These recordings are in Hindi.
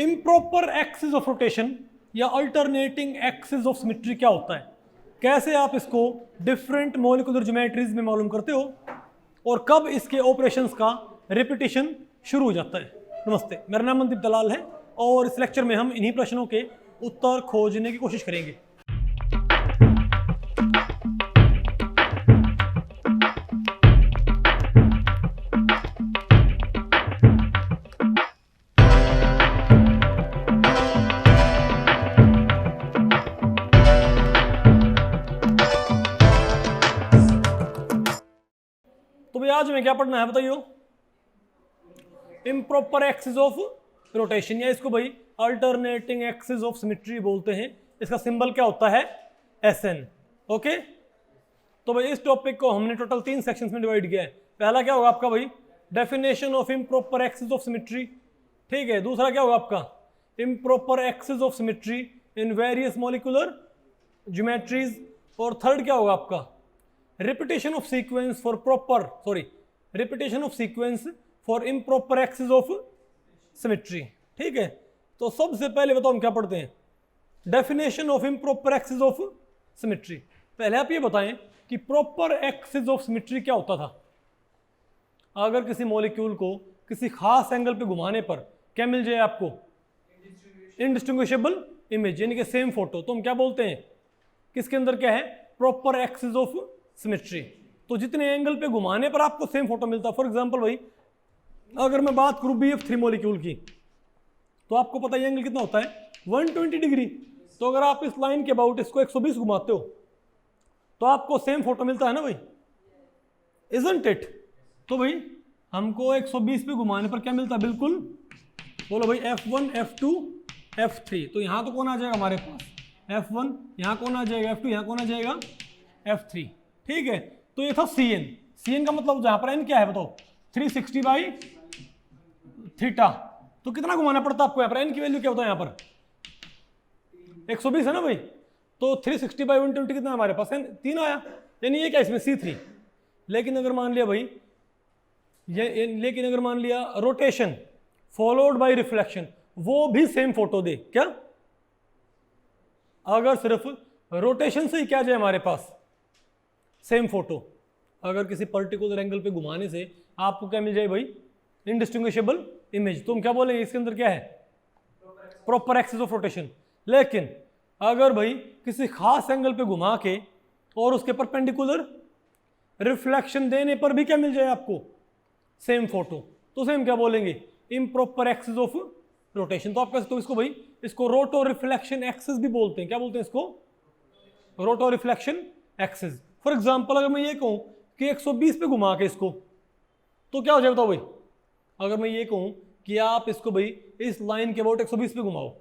इम्प्रॉपर एक्सिस ऑफ रोटेशन या अल्टरनेटिंग एक्सिस ऑफ सिमेट्री क्या होता है, कैसे आप इसको डिफरेंट मॉलिक्यूलर ज्योमेट्रीज में मालूम करते हो और कब इसके ऑपरेशंस का रिपीटिशन शुरू हो जाता है। नमस्ते, मेरा नाम मनदीप दलाल है और इस लेक्चर में हम इन्हीं प्रश्नों के उत्तर खोजने की कोशिश करेंगे। तो भाई आज हमें क्या पढ़ना है बताइए। इम्प्रॉपर एक्सिस ऑफ रोटेशन या इसको भाई अल्टरनेटिंग एक्सिस ऑफ सिमेट्री बोलते हैं। इसका सिंबल क्या होता है? SN। ओके, तो भाई इस टॉपिक को हमने टोटल 3 सेक्शंस में डिवाइड किया है। पहला क्या होगा आपका भाई definition of improper axis of symmetry, ठीक है। दूसरा क्या होगा आपका improper axis of symmetry in various molecular geometries, और थर्ड क्या होगा आपका repetition of sequence for repetition of sequence for improper axis of symmetry, ठीक है। तो सबसे पहले बताओ हम क्या पढ़ते हैं, definition of improper axis of symmetry। पहले आप ये बताएं कि proper axis of symmetry क्या होता था। अगर किसी मॉलिक्यूल को किसी खास एंगल पे घुमाने पर क्या मिल जाए आपको? इंडिस्टिंग्विशेबल इमेज, यानी कि सेम फोटो। तो हम क्या बोलते हैं, किसके अंदर क्या है? Proper axis of symmetry. तो जितने एंगल पे घुमाने पर आपको सेम फोटो मिलता है। फॉर एग्जांपल भाई अगर मैं बात करूं BF3 मॉलिक्यूल की, तो आपको पता है एंगल कितना होता है? 120 डिग्री। तो अगर आप इस लाइन के अबाउट इसको 120 घुमाते हो तो आपको सेम फोटो मिलता है ना भाई, इजंट इट? तो भाई हमको 120 पे घुमाने पर क्या मिलता है? बिल्कुल बोलो भाई F1 F2 F3। तो यहां तो कौन आ जाएगा हमारे पास? F1, यहां कौन आ जाएगा? F2, यहां कौन आ जाएगा? F3, ठीक है। तो ये था CN का मतलब जहां पर n क्या है बताओ? 360 बाई थीटा। तो कितना घुमाना पड़ता है आपको यहाँ पर? n की वैल्यू क्या होता है यहाँ पर? 120 है ना भाई। तो 360 बाई 120 कितना हमारे पास? n 3 आया, यानी ये क्या इसमें C3। लेकिन अगर मान लिया भाई अगर मान लिया रोटेशन फॉलोड बाई रिफ्लेक्शन, वो भी सेम फोटो दे क्या? अगर सिर्फ रोटेशन से ही क्या जाए हमारे पास? Same photo. अगर किसी पर्टिकुलर एंगल पे घुमाने से आपको क्या मिल जाए भाई? Indistinguishable image. तो हम क्या बोलेंगे इसके अंदर क्या है? Proper axis of rotation. लेकिन अगर भाई किसी खास एंगल पे घुमा के और उसके परपेंडिकुलर रिफ्लेक्शन देने पर भी क्या मिल जाए आपको? Same photo. तो सेम क्या बोलेंगे? Improper axis of rotation. तो आप कह सकते हो इसको भाई, इसको रोटो रिफ्लेक्शन एक्सिस भी बोलते हैं। क्या बोलते हैं इसको? रोटो रिफ्लेक्शन एक्सिस। फॉर एग्जाम्पल अगर मैं ये कहूं कि 120 पे घुमा के इसको, तो क्या हो जाएगा भाई? अगर मैं ये कहूं कि आप इसको भाई इस लाइन के अबाउट 120 पे घुमाओ,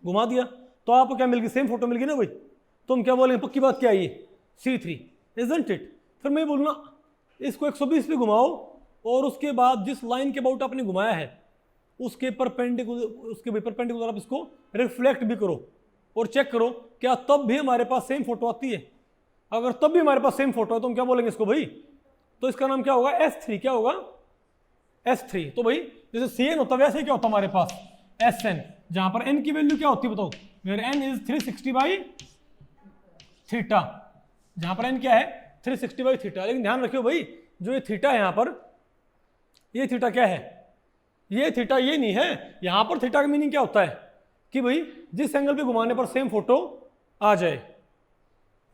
घुमा दिया तो आपको क्या मिल गई? सेम फोटो मिल गई ना भाई। तो हम क्या बोलेंगे? पक्की बात क्या है ये? C3, isn't it? फिर मैं बोलूँ इसको 120 पे घुमाओ और उसके बाद जिस लाइन के अबाउट आपने घुमाया है उसके परपेंडिकुलर आप इसको रिफ्लेक्ट भी करो और चेक करो क्या तब भी हमारे पास सेम फोटो आती है। अगर तब भी हमारे पास सेम फोटो है तो हम क्या बोलेंगे इसको भाई? तो इसका नाम क्या होगा? S3। क्या होगा? S3। तो भाई जैसे CN होता है वैसे क्या होता है हमारे पास? SN, जहां पर n की वैल्यू क्या होती है बताओ? Where n is 360 by theta, जहां पर n क्या है? 360 बाई थीटा। लेकिन ध्यान रखियो भाई, जो ये थीटा है यहां पर, ये थीटा क्या है? ये थीटा ये नहीं है। यहां पर थीटा का मीनिंग क्या होता है कि भाई जिस एंगल पे घुमाने पर सेम फोटो आ जाए।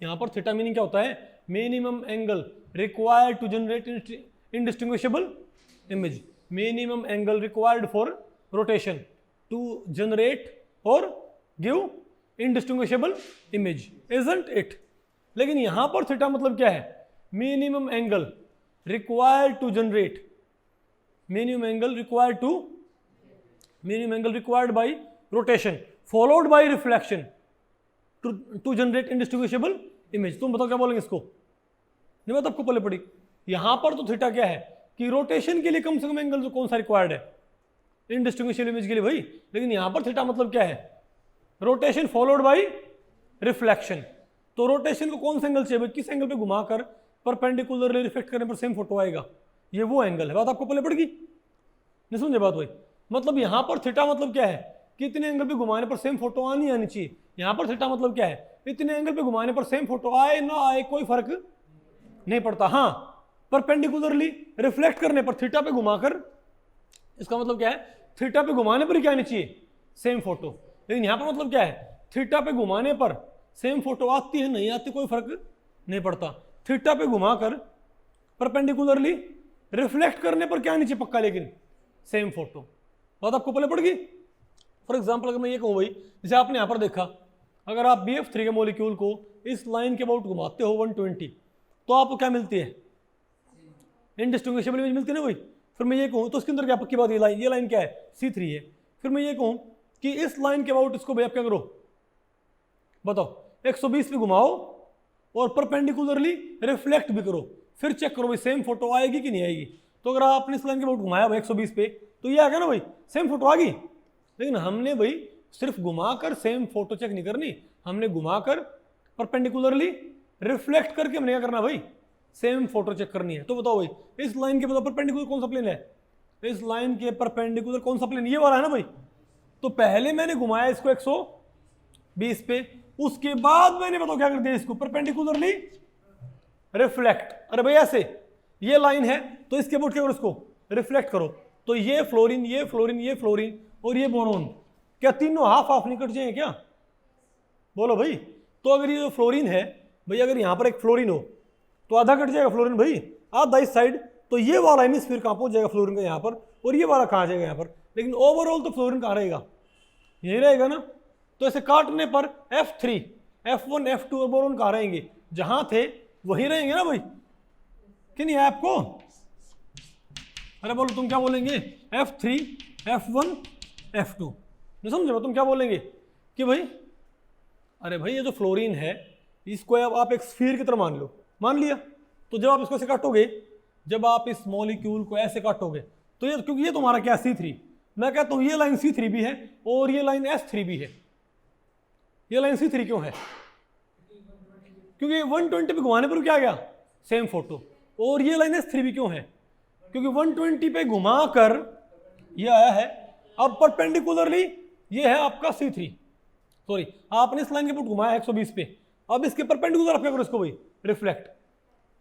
यहां पर थीटा मीनिंग क्या होता है? Minimum angle required to generate indistinguishable image. Minimum angle required for rotation to generate और give indistinguishable image, isn't it? लेकिन यहां पर थीटा मतलब क्या है? Minimum angle required to generate, minimum angle required by rotation followed by reflection to generate indistinguishable image। तुम बताओ क्या बोलेंगे इसको? नहीं बात आपको पहले पड़ी। यहां पर तो थीटा क्या है कि रोटेशन के लिए कम से कम एंगल जो कौन सा रिक्वायर्ड है? इंडिस्टिंग्विशेबल इमेज के लिए भाई। लेकिन यहां पर थीटा मतलब क्या है? Rotation followed by reflection. तो रोटेशन को कौन सा एंगल चाहिए? किस एंगल पे घुमाकर परपेंडिकुलरली रिफ्लेक्ट करने पर सेम फोटो आएगा? ये वो एंगल है। बात आपको पहले पड़ गई? नहीं समझे बात भाई? मतलब यहाँ पर थीटा मतलब क्या है कि इतने एंगल पे घुमाने पर सेम फोटो आनी आनी चाहिए। यहाँ पर थीटा मतलब क्या है, इतने एंगल पे घुमाने पर सेम फोटो आए ना आए कोई फर्क नहीं पड़ता। हाँ, परपेंडिकुलरली रिफ्लेक्ट करने पर थीटा पे घुमाकर, इसका मतलब क्या है, थीटा पे घुमाने पर ही क्या आनी चाहिए, सेम फोटो। लेकिन यहाँ पर मतलब क्या है, थीटा पे घुमाने पर सेम फोटो आती है नहीं आती कोई फर्क नहीं पड़ता। थीटा पे घुमाकर परपेंडिकुलरली रिफ्लेक्ट करने पर क्या नीचे पक्का, लेकिन सेम फोटो। बात आपको पहले पड़ गई। फॉर एग्जांपल अगर मैं ये कहूँ भाई, जैसे आपने यहाँ पर देखा, अगर आप BF3 के मॉलिक्यूल को इस लाइन के अबाउट घुमाते हो 120, तो आपको क्या मिलती है, इंडिस्टिंग्विशेबल इमेज मिलती है ना भाई। फिर मैं ये कहूँ तो इसके अंदर क्या पक्की बात, ये लाइन क्या है, C3 है। फिर मैं ये कहूँ कि इस लाइन के अबाउट इसको भाई आप क्या करो, बताओ, 120 पे घुमाओ और परपेंडिकुलरली रिफ्लेक्ट भी करो, फिर चेक करो भाई सेम फोटो आएगी कि नहीं आएगी। तो अगर आपने इस लाइन के अबाउट घुमाया भाई 120 पे, तो ये आ गया ना भाई, सेम फोटो आ गई। लेकिन हमने भाई सिर्फ घुमाकर सेम फोटो चेक नहीं करनी, हमने घुमाकर परपेंडिकुलरली रिफ्लेक्ट करके हमने क्या करना भाई, सेम फोटो चेक करनी है। तो बताओ भाई, इस लाइन के बताओ परपेंडिकुलर कौन सा प्लेन है, इस लाइन के परपेंडिकुलर कौन सा प्लेन, ये वाला है ना भाई। तो पहले मैंने घुमाया इसको 120 पे, उसके बाद मैंने बताओ क्या कर दिया, इसको परपेंडिकुलरली रिफ्लेक्ट। अरे भाई ऐसे ये लाइन है तो इसके ऊपर क्या करो, इसको रिफ्लेक्ट करो। तो ये फ्लोरीन, ये फ्लोरीन, ये फ्लोरीन और ये बोरोन, क्या तीनों हाफ हाफ नहीं कट जाएंगे क्या, बोलो भाई। तो अगर ये जो फ्लोरीन है भाई, अगर यहाँ पर एक फ्लोरीन हो तो आधा कट जाएगा फ्लोरीन भाई, आधा इस साइड। तो ये वाला हेमिस्फीयर कहाँ पहुंच जाएगा फ्लोरीन का यहाँ पर, और ये वाला कहाँ जाएगा यहाँ पर। लेकिन ओवरऑल तो फ्लोरीन कहाँ रहेगा, यही रहेगा ना। तो ऐसे काटने पर F3, F1, F2 और बोरोन कहाँ रहेंगे, जहां थे वहीं रहेंगे ना भाई, कि नहीं है आपको। अरे बोलो तुम क्या बोलेंगे, F3, F1, F2, नहीं समझे तुम क्या बोलेंगे कि भाई, अरे भाई ये जो फ्लोरीन है इसको अब आप एक स्फीयर की तरह मान लो, मान लिया। तो जब आप इसको ऐसे काटोगे, जब आप इस मॉलिक्यूल को ऐसे काटोगे, तो ये क्योंकि ये तुम्हारा क्या C3, मैं कहता हूं ये लाइन C3 भी है और ये लाइन S3 भी है। ये लाइन C3 क्यों है, क्योंकि 120 पे घुमाने पर क्या आ गया, सेम फोटो। और ये लाइन S3 भी क्यों है, क्योंकि 120 पे घुमाकर ये आया है। अब परपेंडिकुलरली ये है आपका C3, सॉरी आपने इस लाइन के ऊपर घुमाया 120 पे, अब इसके परपेंडिकुलर आप क्या करो, इसको भाई रिफ्लेक्ट।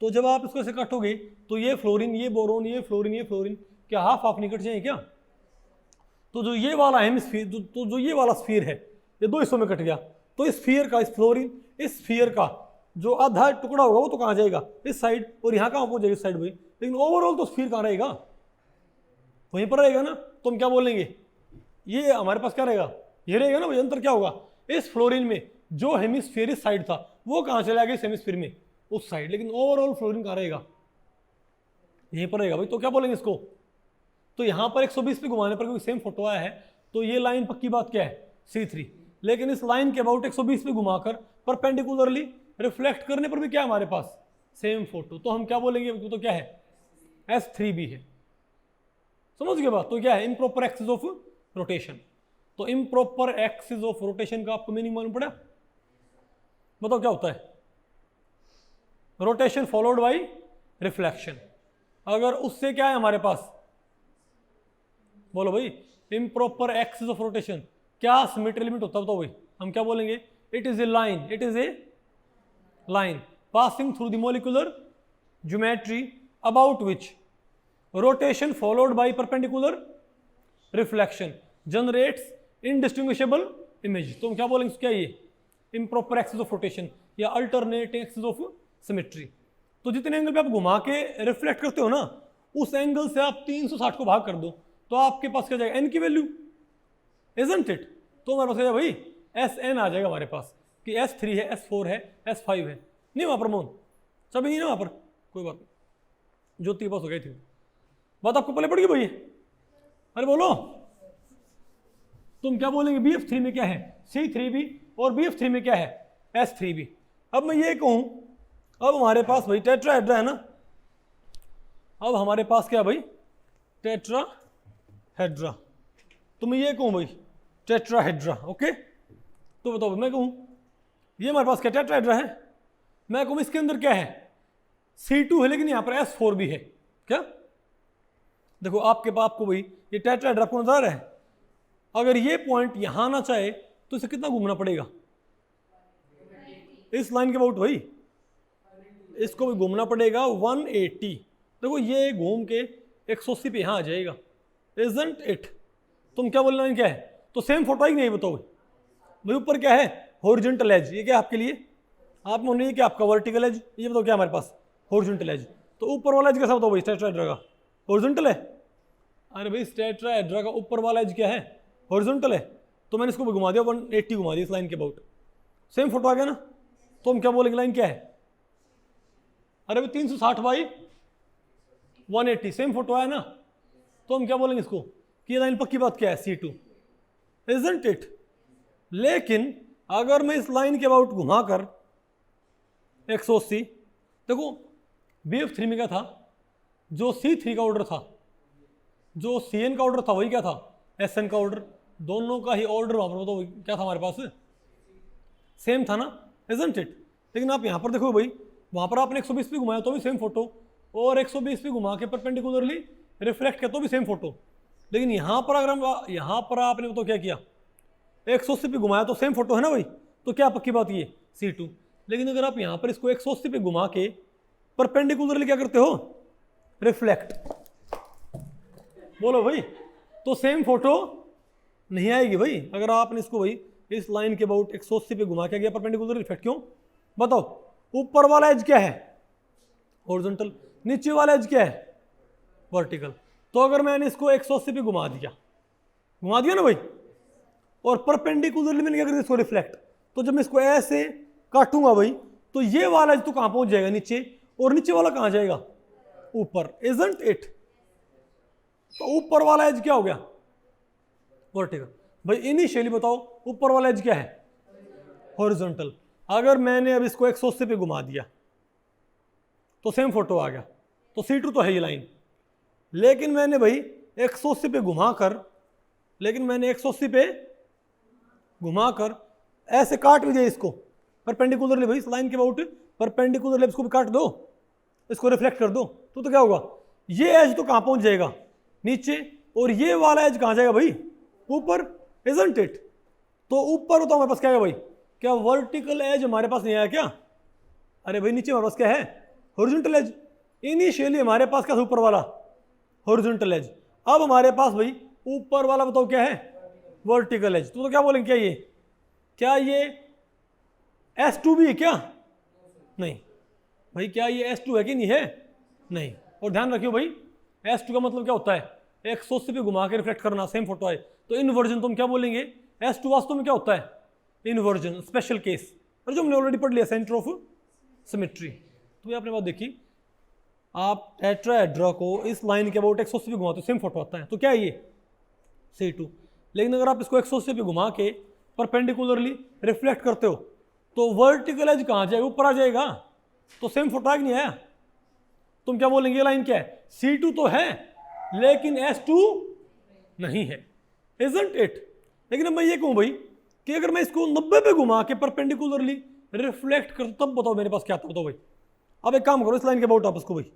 तो जब आप इसको ऐसे काटोगे तो ये फ्लोरीन, ये बोरोन, ये फ्लोरीन, ये फ्लोरीन, क्या हाफ हाफ निकट जाएंगे क्या। तो जो ये वाला हेमिस्फीयर, तो जो ये वाला स्फीयर है ये दो हिस्सों में कट गया। तो इस स्फीयर का, इस फ्लोरीन, इस स्फीयर का जो आधा टुकड़ा होगा वो तो कहाँ जाएगा, इस साइड, और यहाँ कहाँ पहुंचेगा, इस साइड भाई। लेकिन ओवरऑल तो स्फीयर कहाँ रहेगा, वहीं पर रहेगा ना। तो हम क्या बोलेंगे, ये हमारे पास क्या रहेगा, ये रहेगा ना भाई। अंतर क्या होगा, इस फ्लोरीन में जो हेमिस्फीयर इस साइड था वो कहाँ चला गया, इस हेमिस्फीयर में उस साइड। लेकिन ओवरऑल फ्लोरीन कहाँ रहेगा, यहीं पर रहेगा भाई। तो क्या बोलेंगे इसको, तो यहाँ पर 120 पे घुमाने पर क्योंकि सेम फोटो आया है, तो ये लाइन पक्की बात क्या है, C3। लेकिन इस लाइन के अबाउट 120 पे घुमाकर परपेंडिकुलरली रिफ्लेक्ट करने पर भी क्या हमारे पास, सेम फोटो। तो हम क्या बोलेंगे, तो क्या है, S3 भी है। समझ गए बात। तो क्या है, इम्प्रॉपर एक्सिस ऑफ रोटेशन। तो इम्प्रॉपर एक्सिस ऑफ रोटेशन का आपको मीनिंग मालूम पड़ा, बताओ क्या होता है, रोटेशन फॉलोड बाई रिफ्लेक्शन। अगर उससे क्या है हमारे पास, बोलो भाई, इम्प्रॉपर एक्सिस ऑफ रोटेशन क्या सिमेट्री लिमिट होता है, बताओ भाई। हम क्या बोलेंगे, it is a line, it is a line passing through the molecular geometry about which rotation followed by perpendicular reflection generates indistinguishable image. तो हम क्या बोलेंगे, क्या ये इम्प्रॉपर एक्सिस ऑफ रोटेशन या अल्टरनेटिंग एक्सिस ऑफ सिमेट्री। तो जितने एंगल पे आप घुमा के रिफ्लेक्ट करते हो ना, उस एंगल से आप 360 को भाग कर दो, तो आपके पास क्या जाएगा, एन की वैल्यू, इजंट इट। तो हमारे पास क्या भाई, SN आ जाएगा हमारे पास, कि S3 है, S4 है, S5 है। नहीं वहाँ पर मोन सभी नहीं ना वहाँ पर, कोई बात नहीं, ज्योति के पास हो गई थी बात, आपको पहले पड़ गई भाई। अरे बोलो तुम क्या बोलेंगे, BF3 में क्या है, C3B, और BF3 में क्या है, S3B। अब मैं ये कहूँ, अब हमारे पास भाई टेट्राहेड्रा है ना, अब हमारे पास क्या भाई, टेट्राहेड्रा। तो मैं ये कहूँ भाई टेट्राहेड्रा, ओके। तो बताओ मैं कहूँ ये हमारे पास क्या टेट्राहेड्रा है, मैं कहूँ इसके अंदर क्या है, C2 है, लेकिन यहाँ पर S4 भी है। क्या देखो आपके पास, आपको भाई ये टेट्राहेड्रा आपको नजर आ रहा है, अगर ये पॉइंट यहां आना चाहे तो इसे कितना घूमना पड़ेगा? इस लाइन के अबाउट भाई इसको भी घूमना पड़ेगा 180। देखो ये घूम के 180 पे यहाँ आ जाएगा, इजंट इट? तुम क्या बोलना, क्या है? तो सेम फोटो ही नहीं, बताओ भाई ऊपर क्या है? Horizontal edge. ये क्या आपके लिए? आप बोल रही है कि आपका वर्टिकल एज, ये बताओ क्या हमारे पास? Horizontal as. तो ऊपर वाला एज कैसा बताओ भाई? टेट्राहेड्रा का हॉरिजॉन्टल है। अरे भाई टेट्राहेड्रा का ऊपर वाला एज क्या है? हॉरिजॉन्टल है। तो मैंने इसको घुमा दिया 180 घुमा दिया इस लाइन के अबाउट, सेम फोटो आ गया ना? तो हम क्या बोलेंगे लाइन क्या है? अरे भाई 360 बाई 180 सेम फोटो आया ना? तो हम क्या बोलेंगे इसको कि ये लाइन पक्की बात क्या है? C2, isn't it? लेकिन अगर मैं इस लाइन के अबाउट घुमाकर 180, देखो BF3 में क्या था? जो C3 का ऑर्डर था, जो CN का ऑर्डर था, वही क्या था? SN का ऑर्डर। दोनों का ही ऑर्डर वहां पर तो क्या था हमारे पास? सेम था ना, इजंट इट? लेकिन आप यहां पर देखो भाई, वहां पर आपने 120 पे घुमाया तो भी सेम फोटो, और 120 पे घुमा के परपेंडिकुलरली रिफ्लेक्ट किया तो भी सेम फोटो। लेकिन यहां पर अगर हम यहां पर आपने तो क्या किया? 180 पे घुमाया तो सेम फोटो है ना भाई? तो क्या पक्की बात ये? C2। लेकिन अगर आप यहां पर इसको 180 पे घुमा के परपेंडिकुलरली क्या करते हो? रिफ्लेक्ट। बोलो भाई, तो सेम फोटो नहीं आएगी भाई अगर आपने इसको भाई इस लाइन के अबाउट 180 पे घुमा के गया परपेंडिकुलर रिफ्लेक्ट। क्यों बताओ? ऊपर वाला एज क्या है? हॉरिजॉन्टल। नीचे वाला एज क्या है? वर्टिकल। तो अगर मैंने इसको 180 पे घुमा दिया ना भाई, और परपेंडिकुलरली मैंने क्या कर दिया इसको? रिफ्लेक्ट। तो जब मैं इसको ऐसे काटूंगा भाई, तो ये वाला एज तो कहां पहुंच जाएगा? नीचे। और नीचे वाला कहां जाएगा? ऊपर, इजंट इट? तो ऊपर वाला एज क्या हो गया? वर्टिकल। भाई इनिशियली बताओ ऊपर वाला एज क्या है? हॉरिजॉन्टल। अगर मैंने अब इसको 180 पे घुमा दिया तो सेम फोटो आ गया, तो C2 तो है ये लाइन। लेकिन मैंने भाई 180 पे घुमाकर ऐसे काट भी दिया इसको परपेंडिकुलरली भाई, इस लाइन के अबाउट परपेंडिकुलरली इसको भी काट दो, इसको रिफ्लेक्ट कर दो, तो क्या होगा? ये एज तो कहां पहुंच जाएगा? नीचे। और ये वाला एज कहां जाएगा भाई? ऊपर, इजंट इट? तो ऊपर तो हमारे पास क्या है भाई? क्या वर्टिकल एज हमारे पास नहीं आया क्या? अरे भाई नीचे हमारे पास क्या है? Horizontal as. इनिशियली हमारे पास क्या था? ऊपर वाला हॉरिजॉन्टल एज। अब हमारे पास भाई ऊपर वाला बताओ क्या है? Vertical edge. तो क्या बोलेंगे? क्या ये S2 भी है क्या? नहीं भाई। क्या ये S2 है कि नहीं है? नहीं। और ध्यान रखियो भाई, S2 का मतलब क्या होता है? 180 पे घुमा के रिफ्लेक्ट करना, सेम फोटो आए। तो इनवर्जन तुम क्या बोलेंगे? S2 वास्तव में क्या होता है? Inversion, special case. और जो हमने ऑलरेडी पढ़ लिया, सेंटर ऑफ सिमेट्री। तो ये आपने बात देखी, आप टेट्राहेड्रा को इस लाइन के अबाउट 180 पे घुमाते हो, सेम फोटो आता है। तो क्या है ये? C2। लेकिन अगर आप इसको 180 पे घुमा के परपेंडिकुलरली रिफ्लेक्ट करते हो तो वर्टिकल एज कहां जाएगा? ऊपर आ जाएगा। तो सेम फोटो नहीं आया। तुम क्या बोलेंगे? ये लाइन क्या है? C2 तो है लेकिन S2 नहीं है, इजंट इट? लेकिन अब मैं ये कहूं भाई कि अगर मैं इसको 90 पे घुमा के परपेंडिकुलरली रिफ्लेक्ट कर, तब बताओ मेरे पास क्या आता? बताओ भाई। अब एक काम करो, इस लाइन के अबाउट आप इसको भाई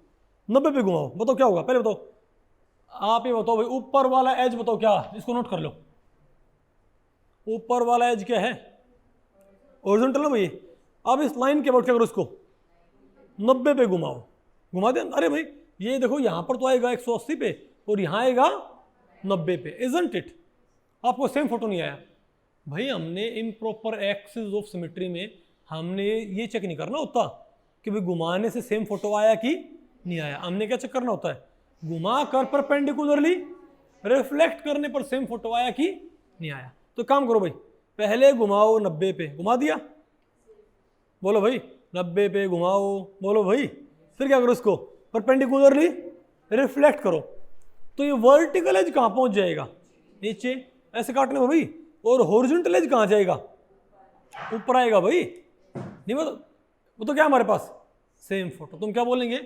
90 पे घुमाओ, बताओ क्या होगा? पहले बताओ, आप ये बताओ भाई, ऊपर वाला एज बताओ क्या? इसको नोट कर लो, ऊपर वाला एज क्या है? हॉरिजॉन्टल ना भाई। अब इस लाइन के अबाउट क्या करो? इसको 90 पे घुमाओ, घुमा दे। अरे भाई ये देखो, यहां पर तो आएगा 180 पे और यहां आएगा 90 पे, इजंट इट? आपको सेम फोटो नहीं आया भाई। हमने इम्प्रॉपर एक्सिस ऑफ सिमेट्री में हमने ये चेक नहीं करना होता कि भाई घुमाने से सेम फोटो आया कि नहीं आया। हमने क्या चेक करना होता है? घुमा कर परपेंडिकुलरली रिफ्लेक्ट करने पर सेम फोटो आया कि नहीं आया। तो काम करो भाई, पहले घुमाओ 90 पे, घुमा दिया, बोलो भाई 90 पे घुमाओ, बोलो भाई। फिर क्या करो? इसको परपेंडिकुलरली रिफ्लेक्ट करो, तो ये वर्टिकल एज कहां पहुंच जाएगा? नीचे। ऐसे काटने में भाई। और हॉरिजॉन्टल एज कहां जाएगा? ऊपर आएगा भाई। नहीं वो तो क्या हमारे पास? Same photo. तुम क्या बोलेंगे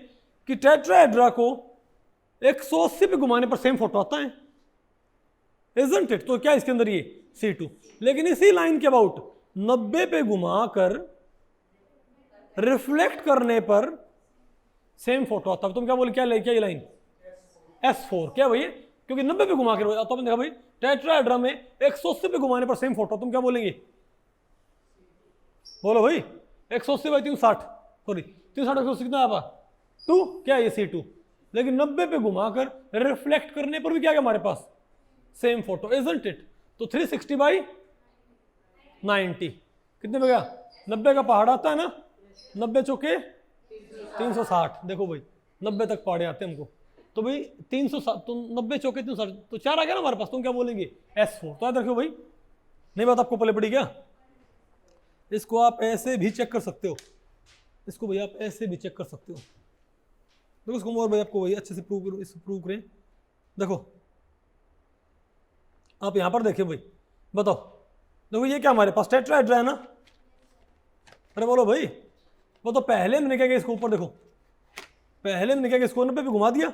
कि टेट्राहेड्रा को 180 पे घुमाने पर सेम फोटो आता है, इजंट इट? तो क्या इसके अंदर ये C2? लेकिन इसी लाइन के अबाउट 90 पे घुमाकर रिफ्लेक्ट करने पर सेम फोटो आता है। तुम क्या बोले? क्या ये लाइन? S4। क्या भाई? क्योंकि 90 पे घुमा के तो आपने देखा भाई टेट्राहेड्रा में 180 पे घुमाने पर सेम फोटो, तुम क्या बोलेंगे? बोलो भाई 180 बाई 360, सॉरी 360 180 कितना आपा 2, क्या ये C2, लेकिन 90 पे घुमाकर रिफ्लेक्ट करने पर भी क्या है हमारे पास? Same photo, isn't it? तो 360 बाई 90 कितने पे गया? 90 का पहाड़ आता है ना, 90 चौके 360, देखो भाई 90 तक पहाड़े आते हैं हमको, तो भाई 360 तो 90 चौके 360 तो 4 आ गया ना हमारे पास, तुम क्या बोलेंगे? S4। तो याद रखो भाई, नहीं बात आपको पले पड़ी क्या? इसको आप ऐसे भी चेक कर सकते हो, इसको भाई आप ऐसे भी चेक कर सकते हो। देखो इसको और भाई आपको भाई अच्छे से प्रूव करें। देखो आप यहां पर देखिए भाई, बताओ देखो ये क्या हमारे पास टेट्राहेड्रा है ना, अरे बोलो भाई वो तो पहले मैंने क्या किया इसको ऊपर देखो, पहले मैंने क्या किया इसको 90 पे घुमा दिया,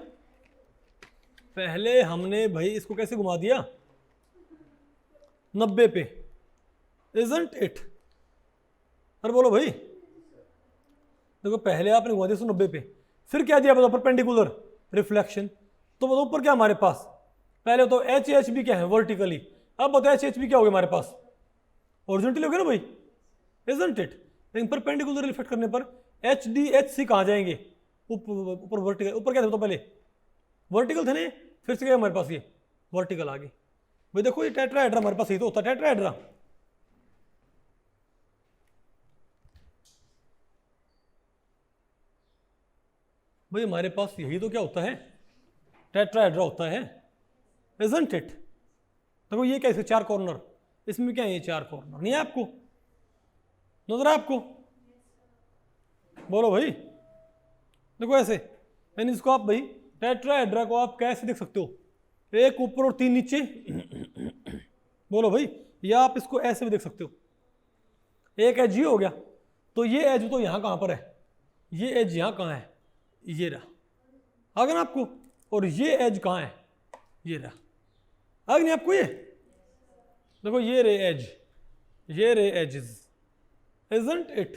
पहले हमने भाई इसको कैसे घुमा दिया? 90 पे, इजंट इट? अरे बोलो भाई, देखो पहले आपने घुमा दिया 90 पे, फिर क्या दिया बताओ? Perpendicular reflection. तो बताओ ऊपर क्या हमारे पास? पहले तो एच एच बी क्या है? वर्टिकली। अब बताओ एच एच बी क्या हो गया हमारे पास? हॉरिजॉन्टली हो गया ना भाई, इजंट इट? लेकिन परपेंडिकुलर रिफ्लेक्ट करने पर एच डी एच सी कहाँ जाएंगे? ऊपर वर्टिकल, ऊपर क्या था तो पहले वर्टिकल थे ना, फिर से क्या हमारे पास? ये वर्टिकल आ गई भाई। देखो ये टेट्राहेड्रा हमारे पास, यही तो होता है टेट्राहेड्रा। भाई हमारे पास यही तो क्या होता है? टेट्राहेड्रा होता है, इजंट इट? देखो ये क्या है? 4 कॉर्नर, इसमें क्या है? ये 4 कॉर्नर नहीं है आपको? नजर है आपको? बोलो भाई। देखो ऐसे, यानी इसको आप भाई टेट्राहेड्रा को आप कैसे देख सकते हो? एक ऊपर और 3 नीचे बोलो भाई, या आप इसको ऐसे भी देख सकते हो, एक एज ये हो गया, तो ये एज तो यहां कहां पर है? ये एज यहां कहां है? ये रहा, आ गया ना आपको? और ये एज कहां है? ये रहा, आ गया नहीं आपको? ये देखो ये रे एज, ये रे एजेस, इजंट इट?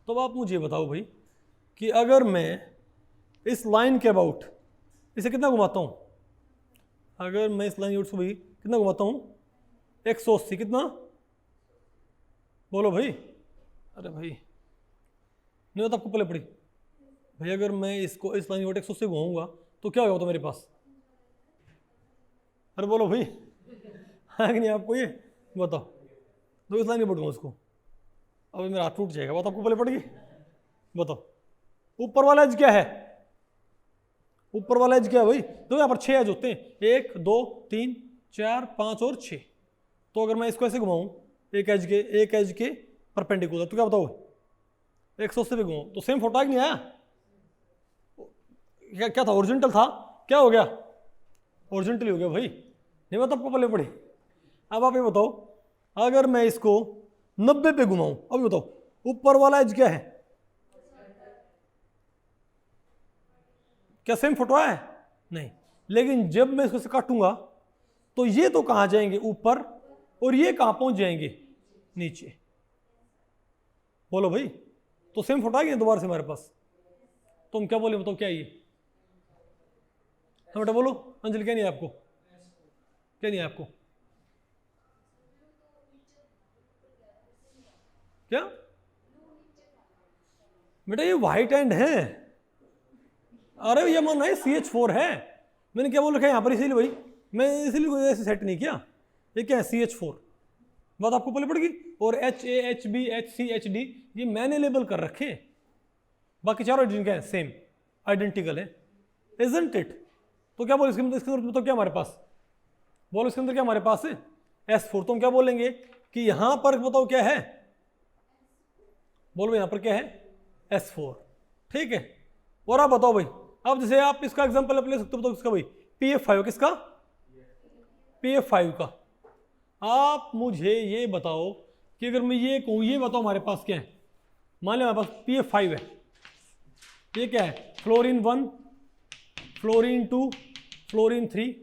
तो आप मुझे बताओ भाई कि अगर मैं इस लाइन के अबाउट इसे कितना घुमाता हूं? अगर मैं इस लाइन से भाई कितना घुमाता हूं? 180, कितना? बोलो भाई। अरे भाई नहीं होता आपको पहले पड़ी भाई, अगर मैं इसको इस लाइन 180 से घुमाऊंगा तो क्या होगा तो मेरे पास? अरे बोलो भाई, है कि नहीं आपको? ये बताओ, तो इस लाइन के बढ़ूंगा उसको, अब मेरा हाथ टूट जाएगा, बात आपको पहले पड़ेगी? बताओ ऊपर वाला एज क्या है? ऊपर वाला एज क्या है भाई? तो यहाँ पर 6 एज होते हैं, 1 2 3 4 5 और 6। तो अगर मैं इसको ऐसे घुमाऊं एक एज के परपेंडिकुलर, तो क्या बताओ 180 पे घुमाऊं तो सेम फोटो नहीं आया? क्या था? ओरिजेंटल था, क्या हो गया? ओरिजेंटली हो गया भाई, नहीं बात आपको पहले पड़ी? अब आप ये बताओ, अगर मैं इसको 90 पे घुमाऊं, अब बताओ ऊपर वाला एज क्या है? क्या सेम फोटो है? नहीं। लेकिन जब मैं इसको से काटूंगा तो ये तो कहां जाएंगे? ऊपर, और ये कहां पहुंच जाएंगे? नीचे। बोलो भाई, तो सेम फोटो आ गया दोबारा से हमारे पास। तुम क्या बोले बताओ, क्या ये? हाँ बेटा बोलो, अंजलि क्या नहीं है आपको? क्या नहीं है आपको? क्या बेटा ये व्हाइट एंड है? अरे ये मन है CH4 है, मैंने क्या बोल रखा है यहाँ पर, इसीलिए भाई मैं इसीलिए ऐसे सेट नहीं किया। ये क्या है? CH4, बात आपको पहले पड़ेगी। और HA HB HC HD ये मैंने लेबल कर रखे, बाकी चारों क्या है? सेम आइडेंटिकल है, इजंट इट? तो क्या बोल इसके अंदर तो क्या हमारे पास? बोलो इसके अंदर क्या हमारे पास है? S4। तो हम क्या बोलेंगे कि यहां पर बताओ क्या है? बोलो यहां पर क्या है? S4, ठीक है। और आप बताओ भाई, अब जैसे आप इसका एग्जांपल ले सकते हो, बताओ किसका भाई? PF5, किसका? PF5 का। आप मुझे ये बताओ कि अगर मैं ये कहूं, ये बताओ हमारे पास क्या है? मान लो हमारे पास PF5 है, ये क्या है? Fluorine 1 fluorine 2 fluorine 3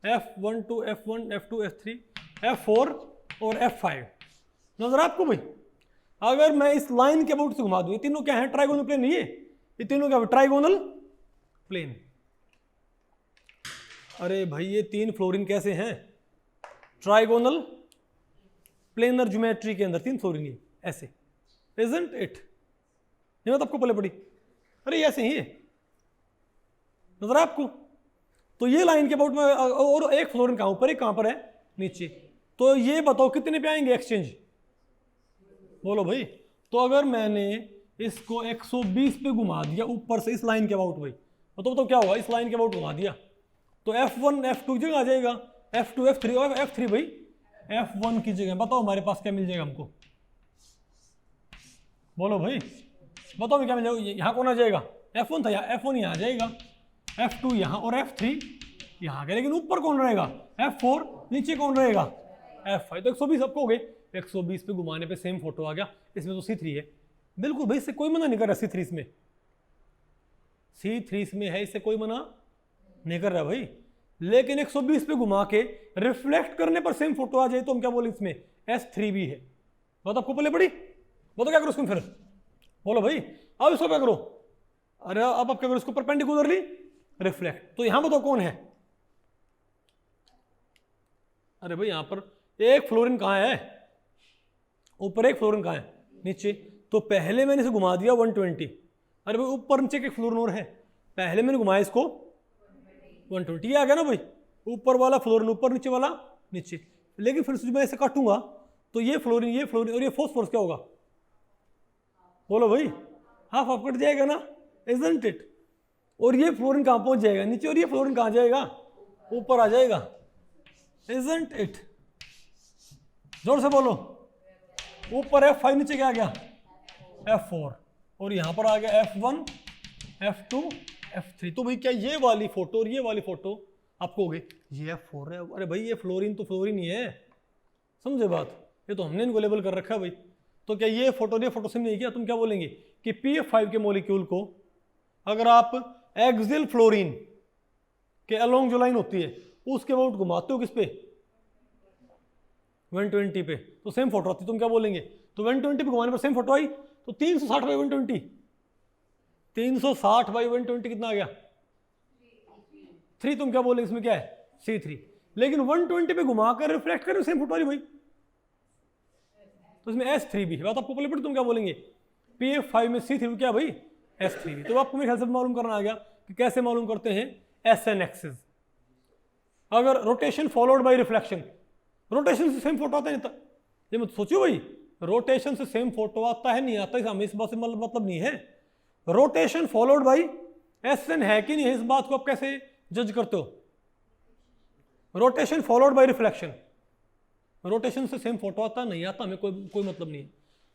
F12 F1 F2 F3 F4 और F5। नजर आपको भाई? अगर मैं इस लाइन के अबाउट से घुमा दूं, ये तीनों क्या है? ट्राइगोनल प्लेन नहीं है, ये तीनों क्या है? Trigonal plane. अरे भाई ये 3 फ्लोरीन कैसे हैं? ट्राइगोनल प्लेनर ज्योमेट्री के अंदर 3 फ्लोरीन है ऐसे, इजंट इट? ये बात आपको पहले पड़ी? अरे ये ऐसे ही है, नजर है आपको? तो ये लाइन के अबाउट में, और एक फ्लोरीन कहाँ ऊपर है, कहाँ पर है, नीचे। तो ये बताओ कितने पे आएंगे एक्सचेंज? बोलो भाई। तो अगर मैंने इसको 120 पे घुमा दिया ऊपर से इस लाइन के अबाउट, भाई बताओ क्या होगा? इस लाइन के अबाउट घुमा दिया तो F1 F2 की जगह आ जाएगा, F2 F3 और F3 भाई F1 की जगह। बताओ हमारे पास क्या मिल जाएगा हमको? बोलो भाई, बताओ क्या मिल जाएगा? यहाँ कौन आ जाएगा? F1 था, यहाँ F1 यहाँ आ जाएगा, F2 यहाँ और F3 यहाँ के। लेकिन ऊपर कौन रहेगा? F4। नीचे कौन रहेगा? F5। तो 120 आपको हो गए, 120 पे घुमाने पे सेम फोटो आ गया। इसमें तो C3 है, बिल्कुल भाई, इससे कोई मना नहीं कर रहा। C3 इसमें, C3 इसमें है, इससे कोई मना नहीं कर रहा भाई। लेकिन 120 पे घुमा के रिफ्लेक्ट करने पर सेम फोटो आ जाए तो हम क्या बोले? इसमें S3 भी है। बात आपको पहले पड़ी? बताओ क्या करो इसको फिर? बोलो भाई। अब इसको क्या करो? अरे अब आप क्या करो? इसको परपेंडिकुलरली रिफ्लेक्ट। तो यहां बताओ कौन है? अरे भाई यहां पर एक फ्लोरीन कहां है? ऊपर। एक फ्लोरीन कहां है? नीचे। तो पहले मैंने इसे घुमा दिया 120। अरे भाई ऊपर नीचे एक फ्लोरीन और है, पहले मैंने घुमाया इसको 120, ये आ गया ना भाई। ऊपर वाला फ्लोरीन ऊपर, नीचे वाला नीचे। लेकिन फिर मैं ऐसे काटूंगा तो ये फ्लोरीन और ये फॉस्फोरस क्या होगा? बोलो भाई, हाफ हाफ कट जाएगा ना, इजंट इट? और ये फ्लोरीन कहां पहुंच जाएगा? नीचे। और ये फ्लोरीन कहां जाएगा? ऊपर आ जाएगा, इजंट इट? जोर से बोलो। ऊपर F5, नीचे क्या आ गया? F4। और यहां पर आ गया F1 F2 F3। तो भाई क्या ये वाली फोटो और ये वाली फोटो आपको हो गई? ये F4 है। अरे भाई ये फ्लोरीन तो फ्लोरीन ही है, समझे बात? ये तो हमने इनको लेबल कर रखा है भाई। तो क्या ये फोटो सेम नहीं किया? तुम क्या बोलेंगे कि PF5 के मॉलिक्यूल को अगर आप एक्सियल फ्लोरीन के अलोंग जो लाइन होती है उसके अबाउट घुमाते हो किस पे? 120 पे, तो सेम फोटो आती। तुम क्या बोलेंगे? तो 120 पे घुमाने पर सेम फोटो आई, तो 360 बाई 120, 360 बाई 120 कितना आ गया? 3। तुम क्या बोलेंगे? इसमें क्या है? C3। लेकिन 120 पे घुमाकर रिफ्लेक्ट कर सेम फोटो आ रही भाई, तो इसमें S3 भी है। बात आपको पहले पड़ी? तुम क्या बोलेंगे? PF5 में C3 क्या भाई? S3 भी। तो आपको मेरे ख्याल से मालूम करना आ गया कि कैसे मालूम करते हैं SN एक्सिस। अगर rotation followed by reflection, rotation से सेम फोटो आता है नहीं? ये मत सोचियो भाई, रोटेशन से सेम फोटो आता है नहीं आता है, हमें इस बात से मतलब नहीं है। रोटेशन फॉलोड बाय SN है कि नहीं है, इस बात को आप कैसे जज करते हो? Rotation followed by reflection, rotation से सेम फोटो आता नहीं आता, हमें कोई मतलब नहीं है।